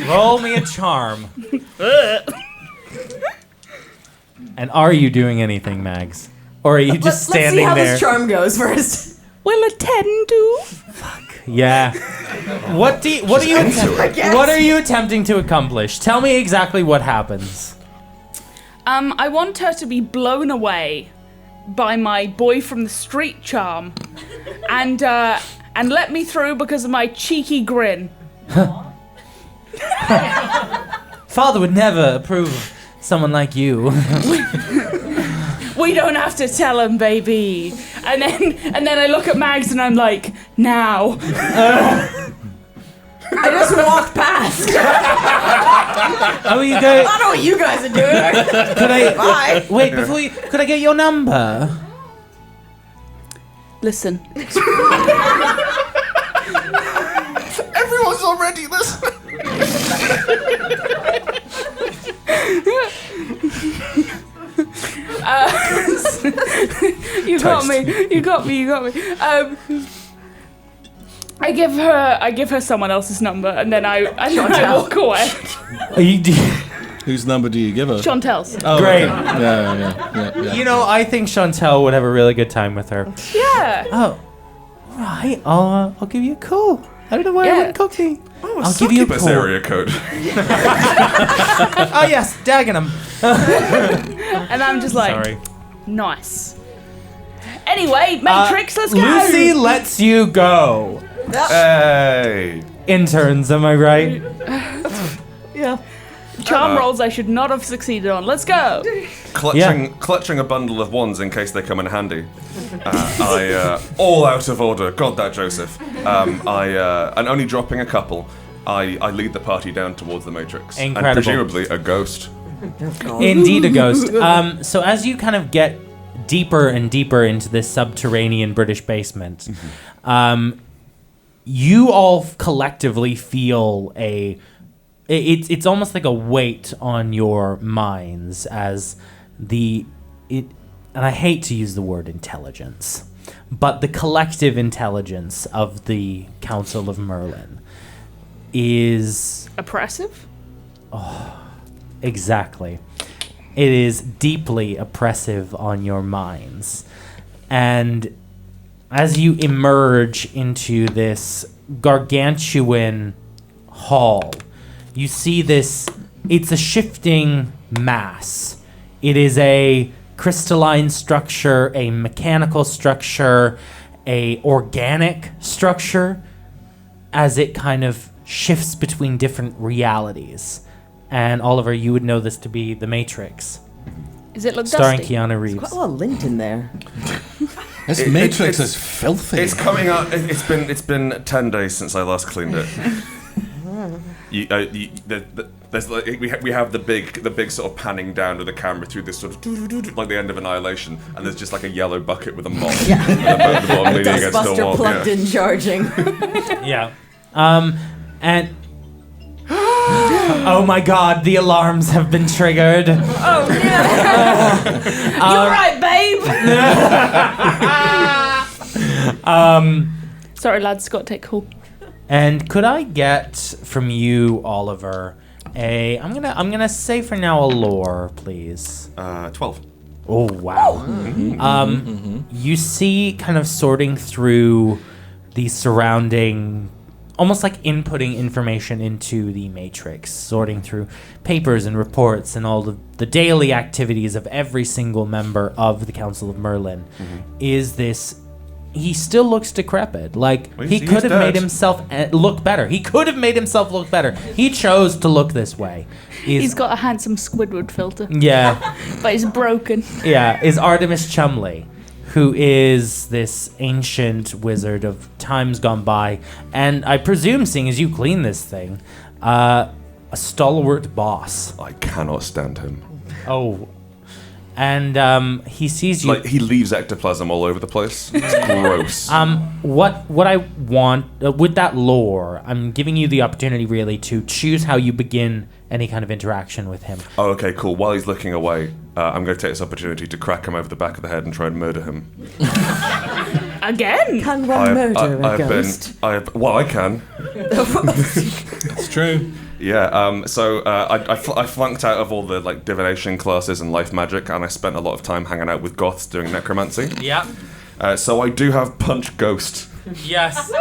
Roll me a charm. And are you doing anything, Mags? Or are you just standing there? Let's see how there? this charm goes first. Will a 10 do? Yeah. What are you attempting to accomplish? Tell me exactly what happens. I want her to be blown away by my boy from the street charm, and let me through because of my cheeky grin. Father would never approve of someone like you. We don't have to tell him, baby. And then I look at Mags and I'm like, now. I just walked past. Oh, you go. I don't know what you guys are doing. Could I? Bye. Wait, before you. Could I get your number? Listen. Everyone's already listening. You got me. I give her someone else's number, and then I walk away. Whose number do you give her? Chantel's. Oh, Great. Okay. Yeah. You know, I think Chantel would have a really good time with her. Yeah. Oh, right. I'll give you a call. I don't know why I wouldn't cook me. Oh, I'll give you a succubus call. area code. Oh yes, Dagenham. And I'm just like, Sorry. nice. Anyway, Matrix, let's go. Lucy lets you go. Hey. Interns, am I right? Yeah. Charm rolls I should not have succeeded on. Let's go. Clutching a bundle of wands in case they come in handy. All out of order. God, that Joseph. And only dropping a couple, I lead the party down towards the Matrix. Incredible. And presumably a ghost. Indeed, a ghost. So as you kind of get deeper and deeper into this subterranean British basement, you all collectively feel it's almost like a weight on your minds as and I hate to use the word intelligence, but the collective intelligence of the Council of Merlin is Oppressive? exactly. It is deeply oppressive on your minds. And as you emerge into this gargantuan hall, you see this, it's a shifting mass. It is a crystalline structure, a mechanical structure, a organic structure, as it kind of shifts between different realities. And Oliver, you would know this to be The Matrix. Does it look starring dusty? Keanu Reeves. Quite a lot of lint in there. This Matrix is filthy. It's coming out. It's been 10 days since I last cleaned it. There's like we have the big sort of panning down of the camera through this sort of like the end of Annihilation, and there's just like a yellow bucket with a mop. Yeah. And the bottom And a leaning against the dustbuster wall. plugged in charging. Yeah. And oh my god, the alarms have been triggered. Oh, yeah. You're right, babe. Sorry, lads, got to take call. And could I get from you, Oliver, I'm gonna say for now a lore, please. 12. Oh wow. You see, kind of sorting through the surrounding, almost like inputting information into the Matrix, sorting through papers and reports and all the daily activities of every single member of the Council of Merlin, is this he still looks decrepit. Like, he he's could have made dead. himself look better. He could have made himself look better. He chose to look this way. He's got a handsome Squidward filter, Yeah, but it's broken. yeah. Is Artemis Chumley, who is this ancient wizard of times gone by, and I presume, seeing as you clean this thing, a stalwart boss. I cannot stand him. Oh. And he sees you. Like, he leaves ectoplasm all over the place. It's gross. What I want with that lore, I'm giving you the opportunity really to choose how you begin any kind of interaction with him. Oh, okay, cool. While he's looking away, I'm going to take this opportunity to crack him over the back of the head and try and murder him. Again? Can one murder a ghost? Well, I can. It's true. Yeah. So I flunked out of all the like divination classes and life magic, and I spent a lot of time hanging out with goths doing necromancy. Yeah. So I do have punch ghost. Yes.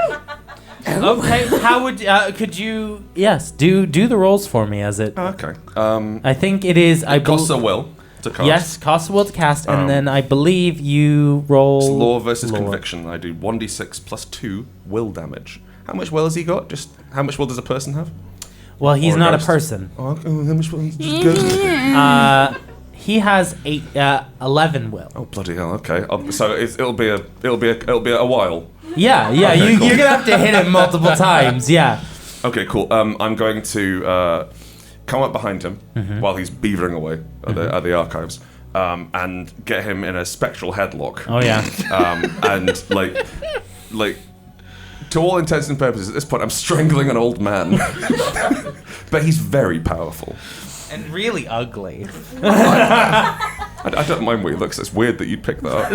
Okay. How would could you? Yes. Do the rolls for me as it. Okay. I think it is. It costs a will to cast. Yes, costs a will to cast, and then I believe you roll. It's law versus conviction. I do 1d6 plus 2 will damage. How much will has he got? Just how much will does a person have? Well, he's Or a not a ghost. person. Oh, how much will just ghost? He has 11 will. Oh bloody hell! Okay. So it'll be a while. Yeah. Okay, cool. You're gonna have to hit it multiple times. Yeah. Okay, cool. I'm going to come up behind him while he's beavering away at the archives, and get him in a spectral headlock. Oh yeah. And like, to all intents and purposes, at this point, I'm strangling an old man, but he's very powerful. And really ugly. I don't mind where he looks. It's weird that you'd pick that up.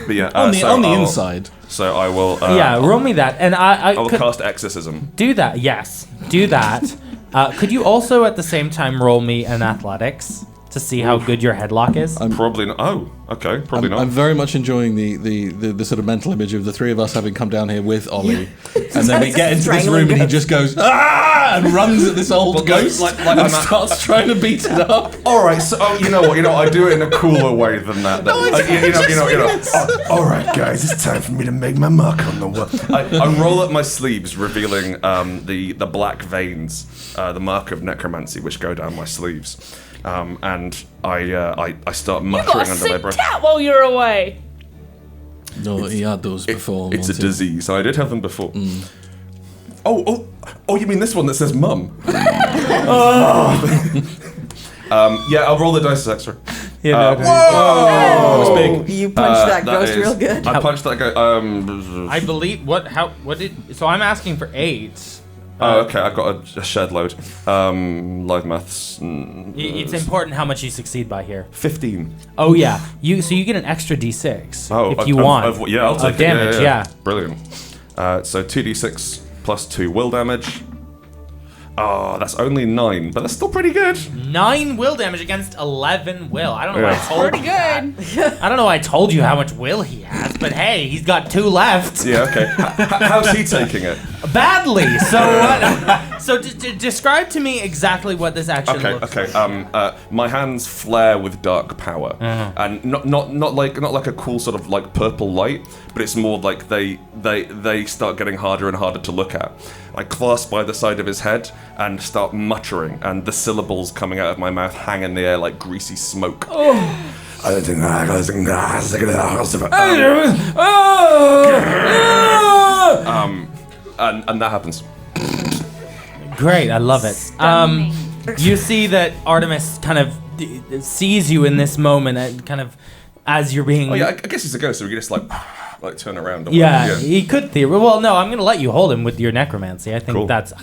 But yeah, On the I'll- inside. So I will. Yeah, roll me that, and I I will could cast exorcism. do that. Yes, do that. Could you also at the same time roll me an athletics to see how good your headlock is? Probably not. Oh, okay. Probably not. I'm very much enjoying the sort of mental image of the three of us having come down here with Ollie, and then we get into this Strangling room and he ghosts. just goes and runs at this old But ghost like and I'm at- starts trying to beat it up. All right, so you know what? I do it in a cooler way than that. All right, guys, it's time for me to make my mark on the world. I roll up my sleeves, revealing the black veins, the mark of necromancy, which go down my sleeves, and I start You muttering got a under my sick breath. cat while you're away. No, he had those before. It's a Monty. disease. I did have them before. Oh! You mean this one that says "mum"? Yeah, I'll roll the dice as extra. Yeah, Whoa! big. You punched that That ghost is- real good. I punched that guy. I believe what did so I'm asking for 8. Oh, okay. I've got a shed load. Live maths. It's important how much you succeed by here. 15. Oh yeah, you get an extra d6 Oh, if you want. Yeah, I'll take of damage. it. Yeah. Brilliant. So 2d6 plus 2 will damage. Oh, that's only 9, but that's still pretty good. 9 will damage against 11 will. I don't know why I Yeah. told Pretty you that. good. I don't know why I told you how much will he has, but hey, he's got 2 left. Yeah, okay. How's he taking it? Badly. So what? So describe to me exactly what this action Okay, looks okay. like. My hands flare with dark power, and not like a cool sort of like purple light, but it's more like they start getting harder and harder to look at. I clasp by the side of his head and start muttering, and the syllables coming out of my mouth hang in the air like greasy smoke. And that happens. Great, I love it. Stunning. You see that Artemis kind of sees you in this moment, and kind of as you're being. Oh yeah, I guess he's a ghost, so we can just like turn around. Or Yeah, whatever. he could theoretically. Well, no, I'm going to let you hold him with your necromancy. I think Cool. that's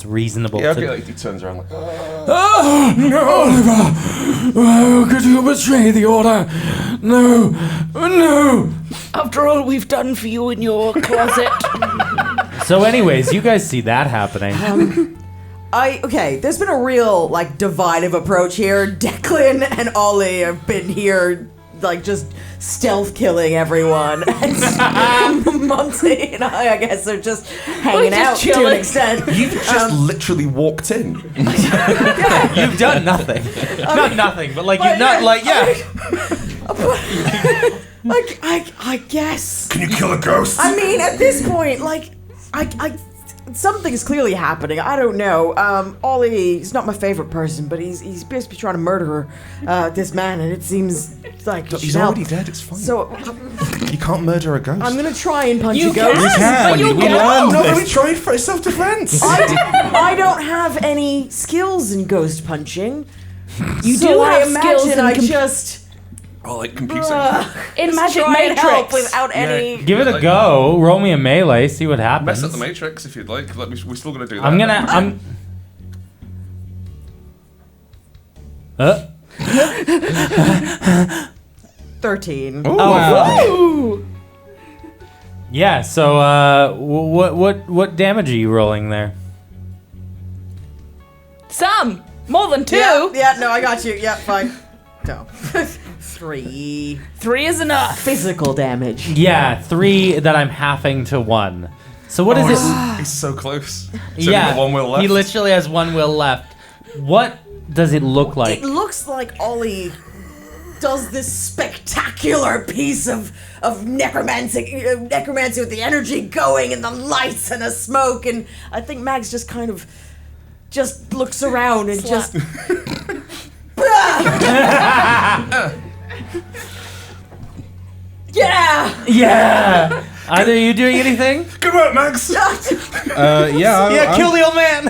reasonable. Yeah, to, okay, like, he turns around like. Oh, no, Oliver! Oh, could you betray the order? No, no. After all we've done for you in your closet. So, anyways, you guys see that happening. There's been a real, like, divisive approach here. Declan and Ollie have been here, like, just stealth killing everyone. And Monty and I guess, are just hanging just out to chilling. an extent. You've just literally walked in. You've done nothing. Not nothing, but like you've not like yeah. I guess. Can you kill a ghost? I mean, at this point, like, something's clearly happening. I don't know. Ollie, he's not my favorite person, but he's basically trying to murder this man, and it seems like He's already dead, it's fine. So You can't murder a ghost. I'm gonna try and punch You a ghost. can, but you We can. learned Nobody this. tried for self-defense. I don't have any skills in ghost punching. You So do I have skills imagine in I just Oh, like computing. in Magic try and help Matrix. without any. Give it a Like- go. Roll me a melee. See what happens. Mess up the Matrix if you'd like. We're still gonna do that. I'm. 13. Ooh. Yeah. So, what damage are you rolling there? Some. More than 2. Yeah, no, I got you. Yeah, fine. No. 3. 3 is enough. Physical damage. Yeah, 3 that I'm halving to 1. So what is it? He's so close. So Yeah, he's got one will left. he literally has 1 will left. What does it look like? It looks like Ollie does this spectacular piece of necromancy with the energy going and the lights and the smoke, and I think Mags just kind of just looks around and just yeah. Yeah. Are you doing anything? Good work, Max. Yeah, Kill the old man.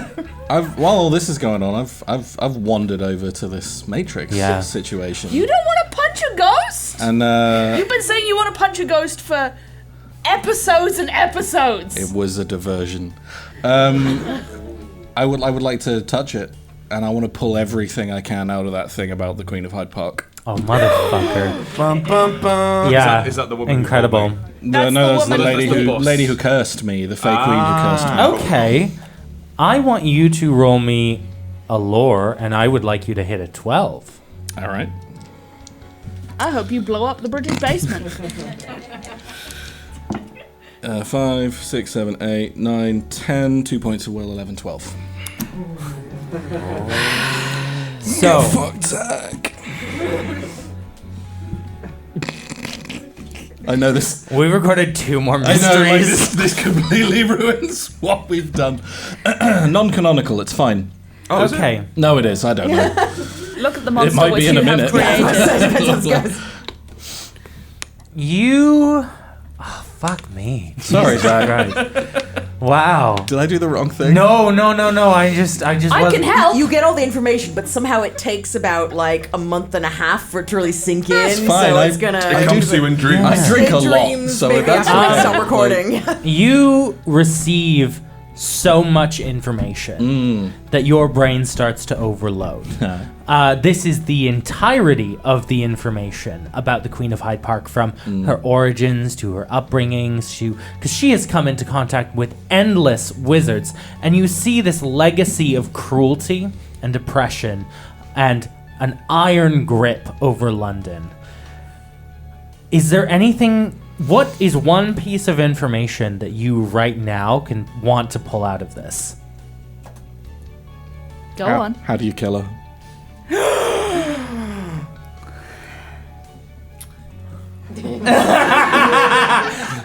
While all this is going on, I've wandered over to this Matrix Yeah. situation. You don't want to punch a ghost? And You've been saying you want to punch a ghost for episodes and episodes. it was a diversion. I would like to touch it, and I want to pull everything I can out of that thing about the Queen of Hyde Park. Oh, motherfucker. Bum, bum, bum. Yeah. Is that the woman? who Incredible. called me? That's No, the that's the woman. lady That's the boss. lady who cursed me, the fake queen who cursed me. Okay. I want you to roll me a lore, and I would like you to hit a 12. All right. I hope you blow up the British basement. 5, 6, 7, 8, 9, 10, 2 points of will, 11, 12. So, Fuck Zack. I know this. we recorded 2 more I know, like, mysteries. this completely ruins what we've done. Non-canonical, it's fine. Oh, is it? Okay. No, it is. I don't know. Look at the monster might which be in you a have minute. created. You... Oh, fuck me. Sorry, Zack. Right. Wow. Did I do the wrong thing? No. I just I wasn't... can help. You get all the information, but somehow it takes about like a month and a half for it to really sink in. That's fine, So I- it's gonna. It comes to you in dreams. I drink a lot, Dreams, so maybe that's after we fine. stop recording. You receive so much information that your brain starts to overload. This is the entirety of the information about the Queen of Hyde Park, from her origins to her upbringings, because she has come into contact with endless wizards, and you see this legacy of cruelty and oppression and an iron grip over London. Is there anything... What is one piece of information that you right now can want to pull out of this? Go on. How do you kill her?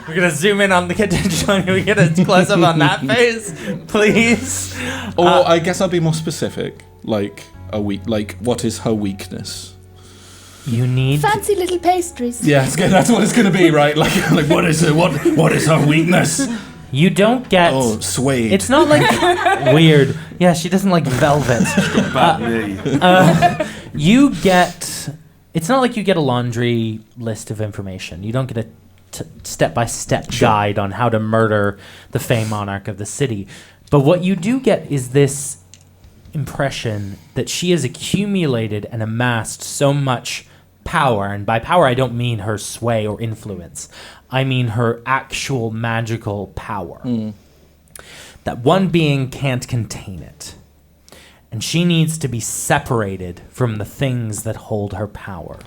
We're gonna zoom in on the kitchen. Can we get a close up on that face, please? Or I guess I'll be more specific. Like like what is her weakness? You need. Fancy little pastries. Yeah, that's what it's gonna be, right? Like what is her weakness? You don't get. Oh, suede. It's not like weird. Yeah, she doesn't like velvet. Bad knee. You get. It's not like you get a laundry list of information. You don't get a step-by-step guide on how to murder the Fey Monarch of the city. But what you do get is this impression that she has accumulated and amassed so much power, and by power I don't mean her sway or influence. I mean her actual magical power. That one being can't contain it. And she needs to be separated from the things that hold her power.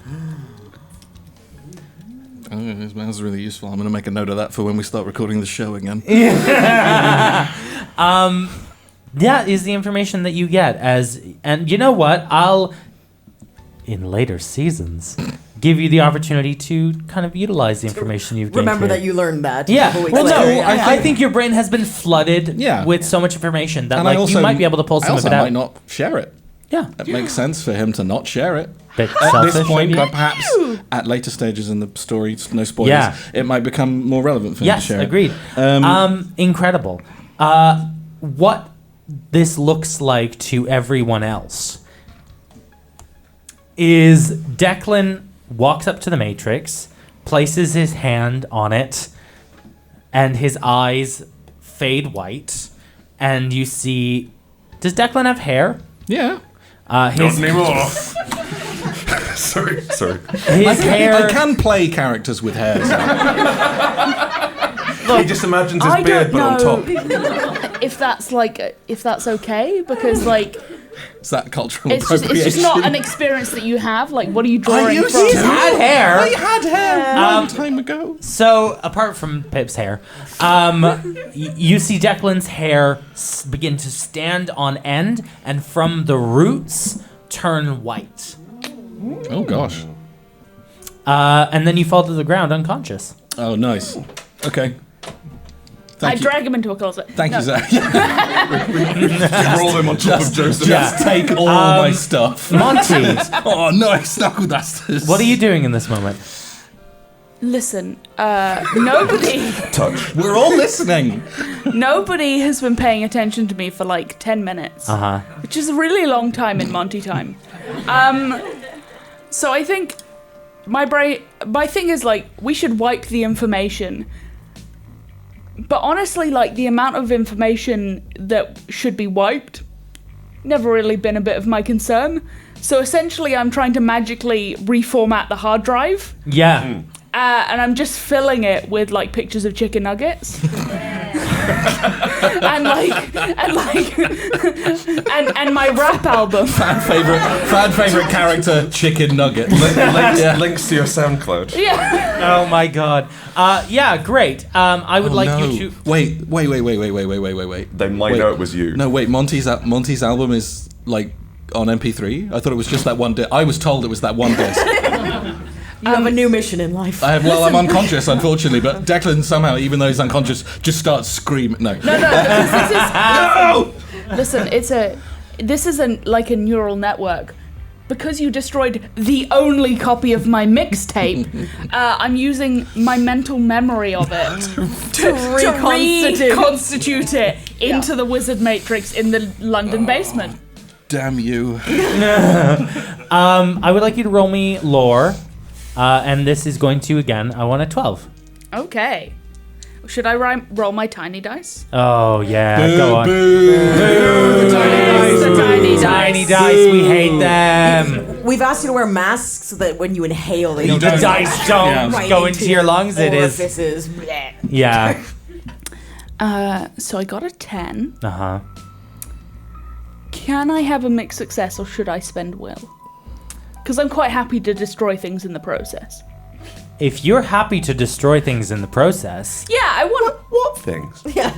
Oh, that's really useful. I'm gonna make a note of that for when we start recording the show again. That is the information that you get and you know what? In later seasons, give you the opportunity to kind of utilize the information you've gained. Remember here. that you learned that. Yeah. a couple weeks Well, no, later. I think your brain has been flooded with so much information that And like I also, you might be able to pull some I of also it out. might not share it. Yeah. It makes sense for him to not share it. Bit At selfish, this point, maybe? but perhaps at later stages in the story, no spoilers, Yeah. it might become more relevant for him to Yes, share agreed. Incredible. What this looks like to everyone else is Declan walks up to the Matrix, places his hand on it, and his eyes fade white, and you see... Does Declan have hair? Yeah. Not anymore. sorry. His hair... I can play characters with hair. He just imagines his I beard, don't but on know top. if that's okay, because like Is that cultural it's appropriation? just not an experience that you have. Like, what are you drawing used from? to. had hair. I had hair a long time ago. So, apart from Pip's hair, you see Declan's hair begin to stand on end, and from the roots turn white. Oh, gosh. And then you fall to the ground unconscious. Oh, nice. Okay. I Thank you. drag him into a closet. Thank No. you, Zach. Roll him on top of Joseph. Just take all my stuff. Monty, Oh, nice. Knuckle dusters. what are you doing in this moment? Listen, nobody We're all listening. has been paying attention to me for like 10 minutes, which is a really long time in Monty time. So I think my thing is like we should wipe the information. But honestly, like the amount of information that should be wiped never really been a bit of my concern. So essentially, I'm trying to magically reformat the hard drive. Yeah. And I'm just filling it with like pictures of chicken nuggets, and my rap album. Fan favorite character, Chicken Nugget. Links to your SoundCloud. Yeah. Oh my god. Yeah, great. I would like you to... Wait. They might know it was you. No, wait. Monty's album is like on MP3. I thought it was just that one disc. I was told it was that one disc. You have a new mission in life. I'm unconscious, unfortunately, but Declan somehow, even though he's unconscious, just starts screaming. No. No. Listen, this isn't like a neural network. Because you destroyed the only copy of my mixtape, I'm using my mental memory of it to reconstitute it into the wizard matrix in the London basement. Damn you. I would like you to roll me lore. And this is going to, again, I want a 12. Okay. Should I roll my tiny dice? Oh, yeah, go on. The Tiny dice, we hate them. We've asked you to wear masks so that when you inhale, they don't The dice don't right go into your lungs. It is. orifices. Yeah. So I got a 10. Uh-huh. Can I have a mixed success or should I spend will? Because I'm quite happy to destroy things in the process. If you're happy to destroy things in the process... Yeah, I want... What things? Yeah.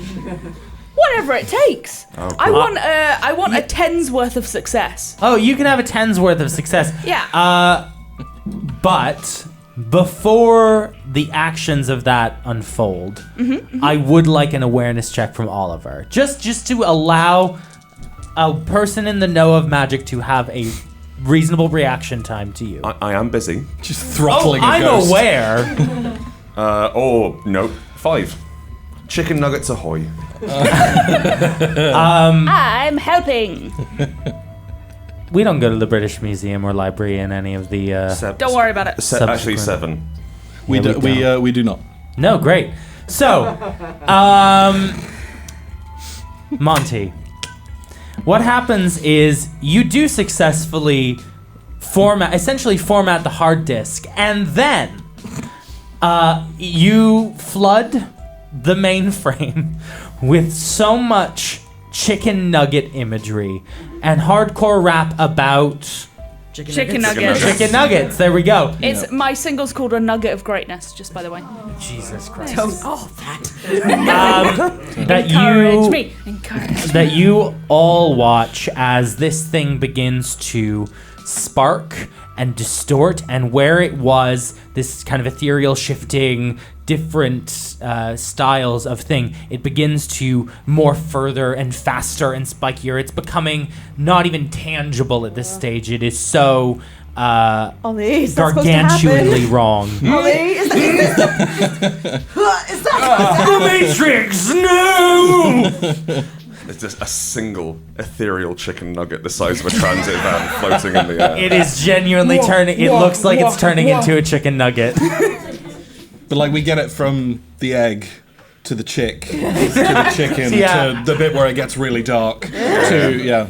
Whatever it takes. Oh, I want a 10's worth of success. Oh, you can have a 10's worth of success. Yeah. But before the actions of that unfold, I would like an awareness check from Oliver. Just to allow a person in the know of magic to have a reasonable reaction time to you. I am busy. Just throttling a I'm ghost. aware. No. 5. Chicken nuggets ahoy. I'm helping. We don't go to the British Museum or library in any of the... Don't worry about it. Actually, Subsequent. 7. We Yeah, do not. No, great. So, Monty, what happens is you do successfully essentially format the hard disk, and then you flood the mainframe with so much chicken nugget imagery and hardcore rap about Chicken nuggets. chicken nuggets. There we go. It's my single's called A Nugget of Greatness, just by the way. Jesus Christ. Encourage me. That you all watch as this thing begins to spark and distort, and where it was this kind of ethereal shifting different styles of thing, it begins to morph further and faster and spikier. It's becoming not even tangible at this stage. It is so Ollie, is that supposed to gargantuanly happen? wrong. Ollie, is that The Matrix, no! It's just a single ethereal chicken nugget the size of a transit van floating in the air. It is genuinely turning. It looks like it's turning into a chicken nugget. But like we get it from the egg to the chick to the chicken to the bit where it gets really dark to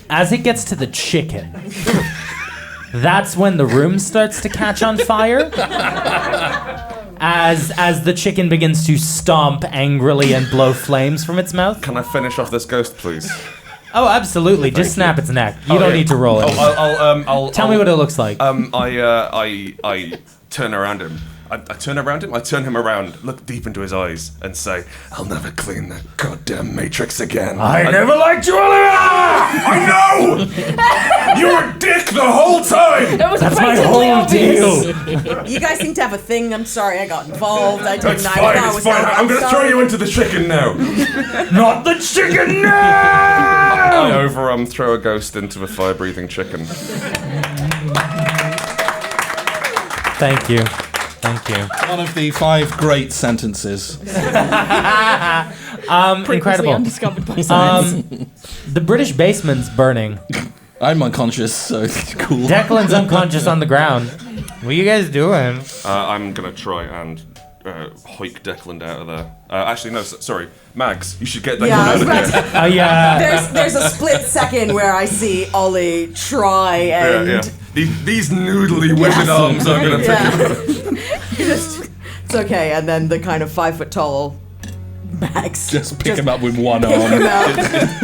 As it gets to the chicken, that's when the room starts to catch on fire. As the chicken begins to stomp angrily and blow flames from its mouth. Can I finish off this ghost, please? Oh, absolutely. Just snap its neck. You don't need to roll it. Tell me what it looks like. I turn around him. I turn him around, look deep into his eyes, and say, "I'll never clean that goddamn Matrix again." I never liked you, Olivia! I know! You were a dick the whole time! That's my whole deal. You guys seem to have a thing. I'm sorry I got involved. I didn't It's know fine, I it's was fine. I'm gonna throw you into the chicken now. Not the chicken, no! I throw a ghost into a fire-breathing chicken. Thank you. Thank you. one of the 5 great sentences. Incredible. Undiscovered by science. The British basement's burning. I'm unconscious, so it's cool. Declan's unconscious on the ground. What are you guys doing? I'm gonna try and hoik Declan out of there. Actually, no, sorry. Mags, you should get Declan out of there. Oh, yeah. There's a split second where I see Ollie try and... Yeah. These noodly wizard arms are gonna pick him up. It's okay, and then the kind of 5 foot tall Max Just pick him up with one arm. him out.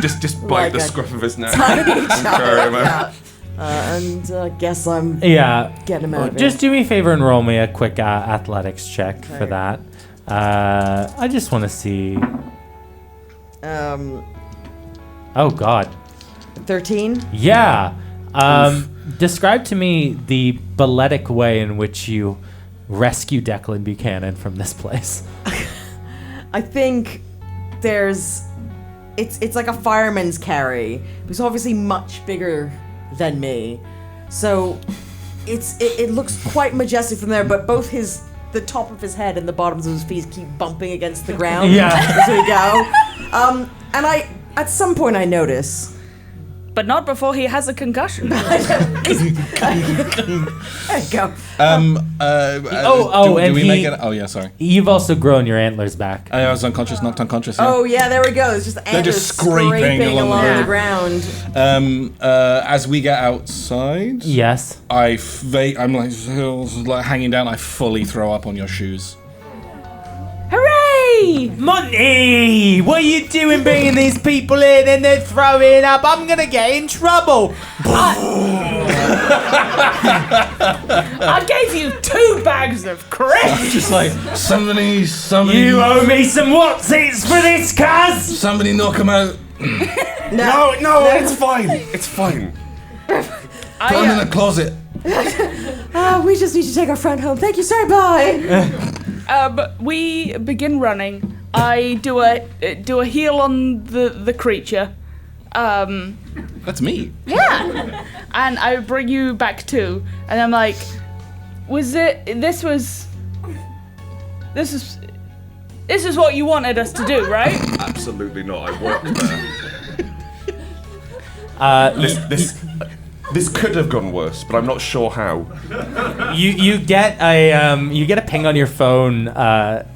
Just bite Like the a scruff of his neck. Tiny Carry him out. child. And guess I'm Yeah. getting him out of Just do me a favor and roll me a quick athletics check for that. I just want to see. Oh, God. 13? Yeah. Describe to me the balletic way in which you rescue Declan Buchanan from this place. I think there's... It's like a fireman's carry. He's obviously much bigger than me. So it looks quite majestic from there, but both the top of his head and the bottoms of his feet keep bumping against the ground as we go. And at some point I notice... But not before he has a concussion. There you go. Sorry. You've also grown your antlers back. I was unconscious, knocked unconscious. Yeah. Oh yeah, there we go. It's just antlers just scraping along the ground. As we get outside, Yes. I'm like hanging down. I fully throw up on your shoes. Hooray! Monty! What are you doing bringing these people in and they're throwing up? I'm gonna get in trouble. I gave you 2 bags of crisps. Just like somebody. You owe me some what's-its for this, cuz! Somebody knock him out. No, it's fine. It's fine. Put him in the closet. We just need to take our friend home. Thank you, sorry, bye. We begin running. I do a heal on the creature. That's me. Yeah. And I bring you back too. And I'm like, this is what you wanted us to do, right? Absolutely not. I worked there. This could have gone worse, but I'm not sure how. You get a ping on your phone,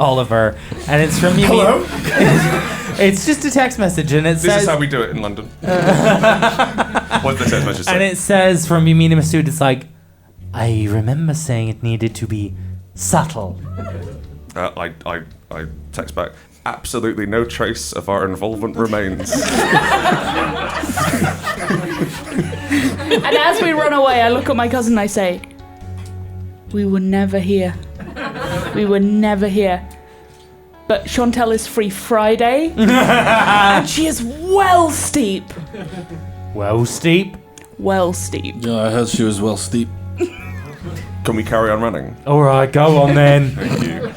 Oliver, and it's from you. Hello? It's just a text message, and it says. This is how we do it in London. What's the text message say? And it says from Yamina Masood, it's like, I remember saying it needed to be subtle. I text back. Absolutely no trace of our involvement remains. And as we run away, I look at my cousin and I say, we were never here. We were never here. But Chantel is free Friday, and she is well steep. Well, steep. Well steep. Yeah, I heard she was well steep. Can we carry on running? All right, go on then. Thank you.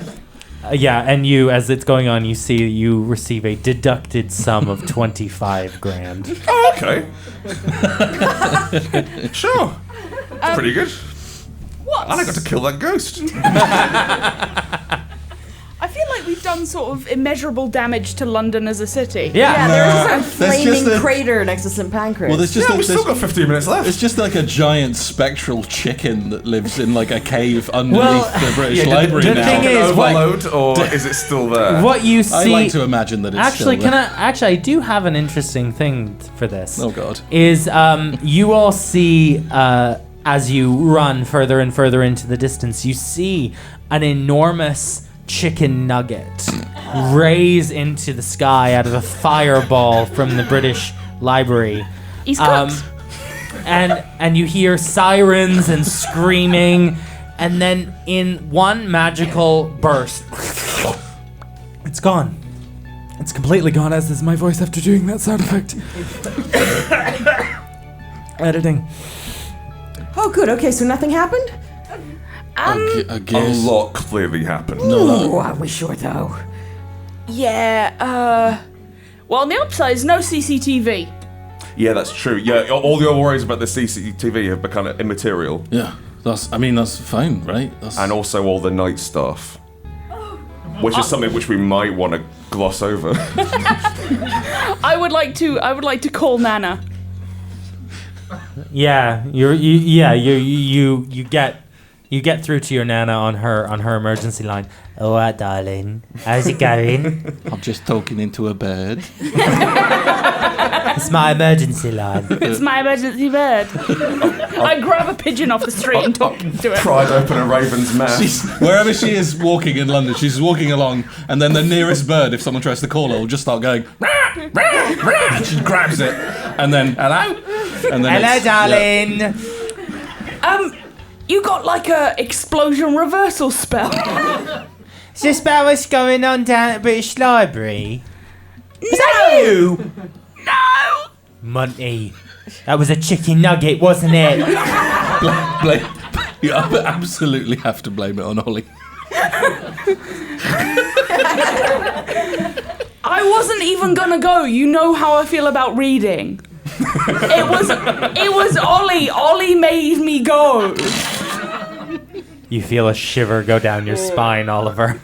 Yeah, and you, as it's going on, you receive a deducted sum of 25 grand. Oh, okay. Sure. Pretty good. What? And I got to kill that ghost. I feel like we've done sort of immeasurable damage to London as a city. Yeah. There's a There's just flaming a- crater next to St. Pancras. Well, there's just Yeah, we've still got 15 minutes left. it's just like a giant spectral chicken that lives in like a cave underneath the British Yeah, Library the now. thing is, what- overload, or is it still there? What you see... I like to imagine that it's Actually, still I do have an interesting thing for this. Oh God. Is you all see as you run further and further into the distance, you see an enormous chicken nugget raise into the sky out of a fireball from the British Library. He's cooked. And you hear sirens and screaming, and then in one magical burst, it's gone. It's completely gone, as is my voice after doing that sound effect. Editing. Oh, good. Okay, so nothing happened? I A guess. lot clearly happened. Ooh, are we sure though? Yeah, well, on the upside is no CCTV. Yeah, that's true. Yeah, all your worries about the CCTV have become immaterial. Yeah, that's fine, right? And also all the night stuff. Which is something which we might want to gloss over. I would like to call Nana. Yeah, you get through to your Nana on her emergency line. Oh, darling, how's it going? I'm just talking into a bird. It's my emergency line. It's my emergency bird. I grab a pigeon off the street and talk to it. Pried open a raven's mouth. Wherever she is walking in London, she's walking along, and then the nearest bird, if someone tries to call her, will just start going. She grabs it, and then hello, and then Hello, it's- darling. You got like a explosion reversal spell. Is this about what's going on down at British Library? Is that you? No. Monty, that was a chicken nugget, wasn't it? Blame. You absolutely have to blame it on Ollie. I wasn't even gonna go. You know how I feel about reading. It was Ollie. Ollie made me go. You feel a shiver go down your spine, Oliver.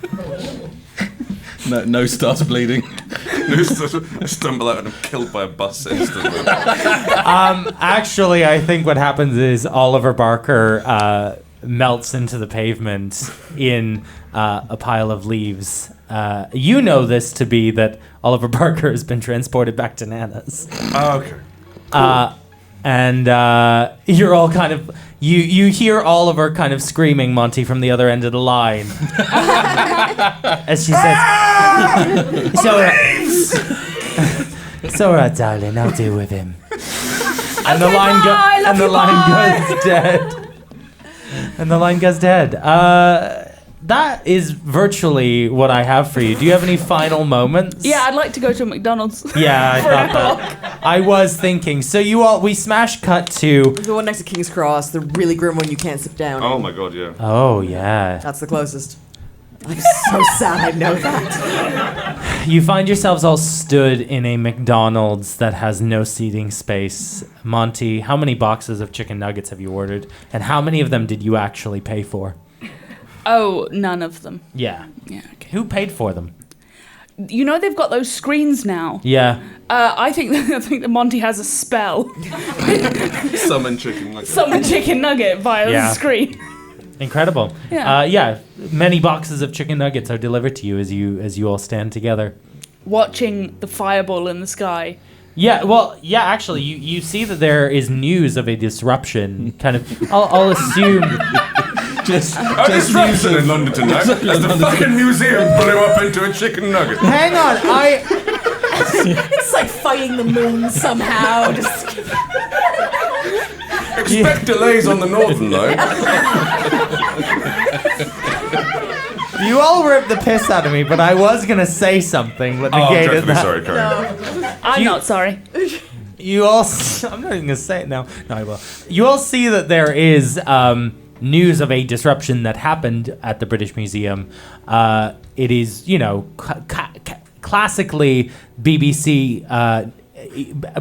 No starts bleeding. I stumble out and I'm killed by a bus instantly. Actually, I think what happens is Oliver Barker melts into the pavement in a pile of leaves. You know this to be that Oliver Barker has been transported back to Nana's. Oh, okay. And you're all kind of... You hear Oliver kind of screaming, Monty, from the other end of the line. As she says... It's all right, darling. I'll deal with him. And the line goes dead. And the line goes dead. That is virtually what I have for you. Do you have any final moments? Yeah, I'd like to go to a McDonald's. Yeah, I thought that. I was thinking. So we smash cut to... The one next to King's Cross, the really grim one you can't sit down. Oh my god, yeah. Oh, yeah. That's the closest. I'm so sad I know that. You find yourselves all stood in a McDonald's that has no seating space. Monty, how many boxes of chicken nuggets have you ordered? And how many of them did you actually pay for? Oh, none of them. Yeah. Yeah, okay. Who paid for them? You know they've got those screens now. Yeah. I think that Monty has a spell. Summon chicken nugget. Summon chicken nugget via Yeah. the screen. Incredible. Yeah. Many boxes of chicken nuggets are delivered to you as you all stand together. Watching the fireball in the sky. Yeah, well, yeah, actually, you see that there is news of a disruption. Kind of, I'll assume... Just disruption in London tonight as the fucking museum blew up into a chicken nugget. Hang on, It's like fighting the moon somehow. Just... Expect delays on the northern line. You all ripped the piss out of me, but I was going to say something that Oh, I'm negated dreadfully that. sorry, Karen. I'm not sorry. You all... I'm not even going to say it now. No, I will. You all see that there is... news of a disruption that happened at the British Museum. It is, classically BBC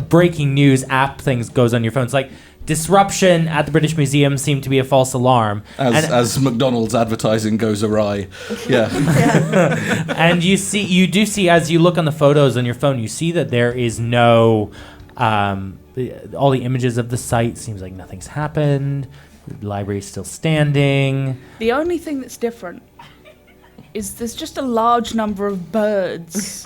breaking news app things goes on your phone. It's like, disruption at the British Museum seemed to be a false alarm. As McDonald's advertising goes awry. Yeah. And you do see, as you look on the photos on your phone, you see that there is no, all the images of the site seems like nothing's happened. The library is still standing. The only thing that's different is there's just a large number of birds.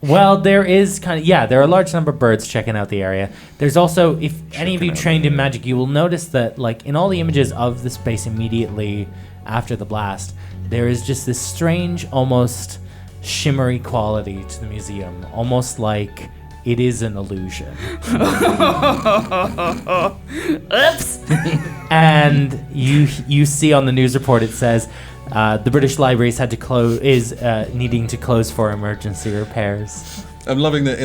Well, there are a large number of birds checking out the area. There's also, if any of you trained in magic, you will notice that, like, in all the images of the space immediately after the blast, there is just this strange, almost shimmery quality to the museum, almost like it is an illusion. Oops. And you see on the news report, it says, the British Libraries needing to close for emergency repairs. I'm loving that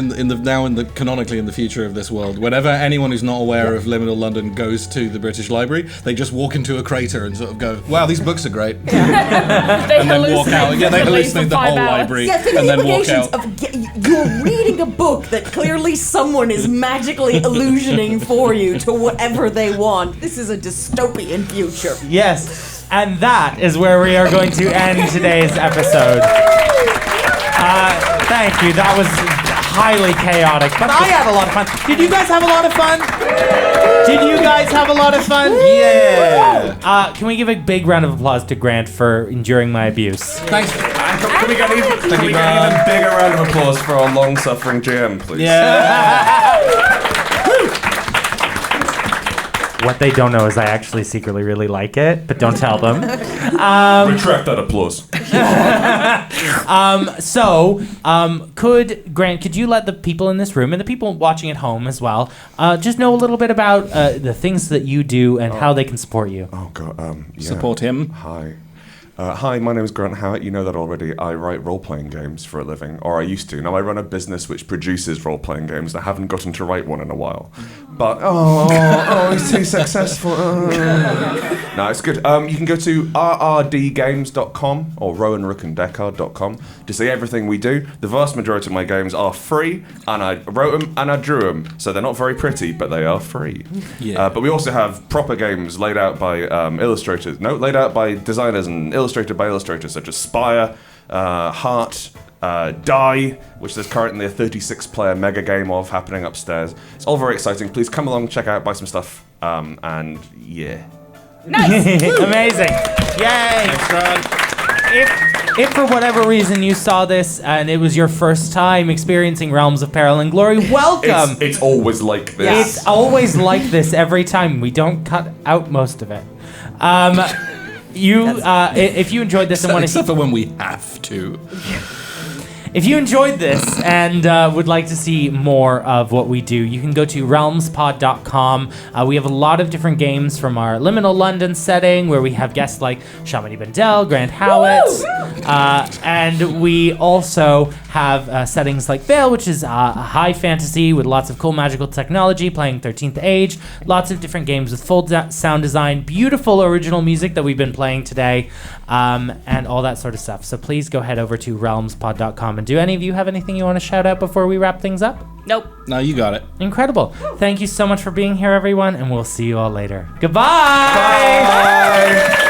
canonically in the future of this world, whenever anyone who's not aware of Liminal London goes to the British Library, they just walk into a crater and sort of go, "Wow, these books are great," and then walk out. Yeah, they hallucinate the whole library, Yeah, think and of the then walk implications out. of you're reading a book that clearly someone is magically illusioning for you to whatever they want. This is a dystopian future. Yes, and that is where we are going to end today's episode. Thank you. That was highly chaotic, but I had a lot of fun. Did you guys have a lot of fun? Yeah. Can we give a big round of applause to Grant for enduring my abuse? Thanks. Can we get an even bigger round of applause for our long-suffering GM, please? Yeah. What they don't know is I actually secretly really like it, but don't tell them. Retract that applause. Could you let the people in this room and the people watching at home as well just know a little bit about the things that you do and how they can support you? Oh, God. Yeah. Support him. Hi. Hi, my name is Grant Howitt. You know that already. I write role-playing games for a living, or I used to. Now I run a business which produces role-playing games. I haven't gotten to write one in a while. But, he's too successful. No, it's good. You can go to rrdgames.com or rowanrookanddeckard.com to see everything we do. The vast majority of my games are free, and I wrote them and I drew them. So they're not very pretty, but they are free. Yeah. But we also have proper games laid out by laid out by designers and illustrated by illustrators such as Spire, Heart, Die, which there's currently a 36-player mega game of happening upstairs. It's all very exciting. Please come along, check out, buy some stuff, and yeah. Nice. Amazing. Yay. Thanks, Grant. If for whatever reason you saw this and it was your first time experiencing Realms of Peril and Glory, welcome. It's always like this. It's always like this every time. We don't cut out most of it. If you enjoyed this and want to Except for when we have to. If you enjoyed this and would like to see more of what we do, you can go to realmspod.com. We have a lot of different games from our Liminal London setting where we have guests like Shamini Bendel, Grant Howitt, and we also have settings like Vale, which is high fantasy with lots of cool magical technology, playing 13th Age, lots of different games with full sound design, beautiful original music that we've been playing today, and all that sort of stuff. So please go head over to realmspod.com. And do any of you have anything you want to shout out before we wrap things up? Nope. No, you got it. Incredible. Thank you so much for being here, everyone, and we'll see you all later. Goodbye! Bye!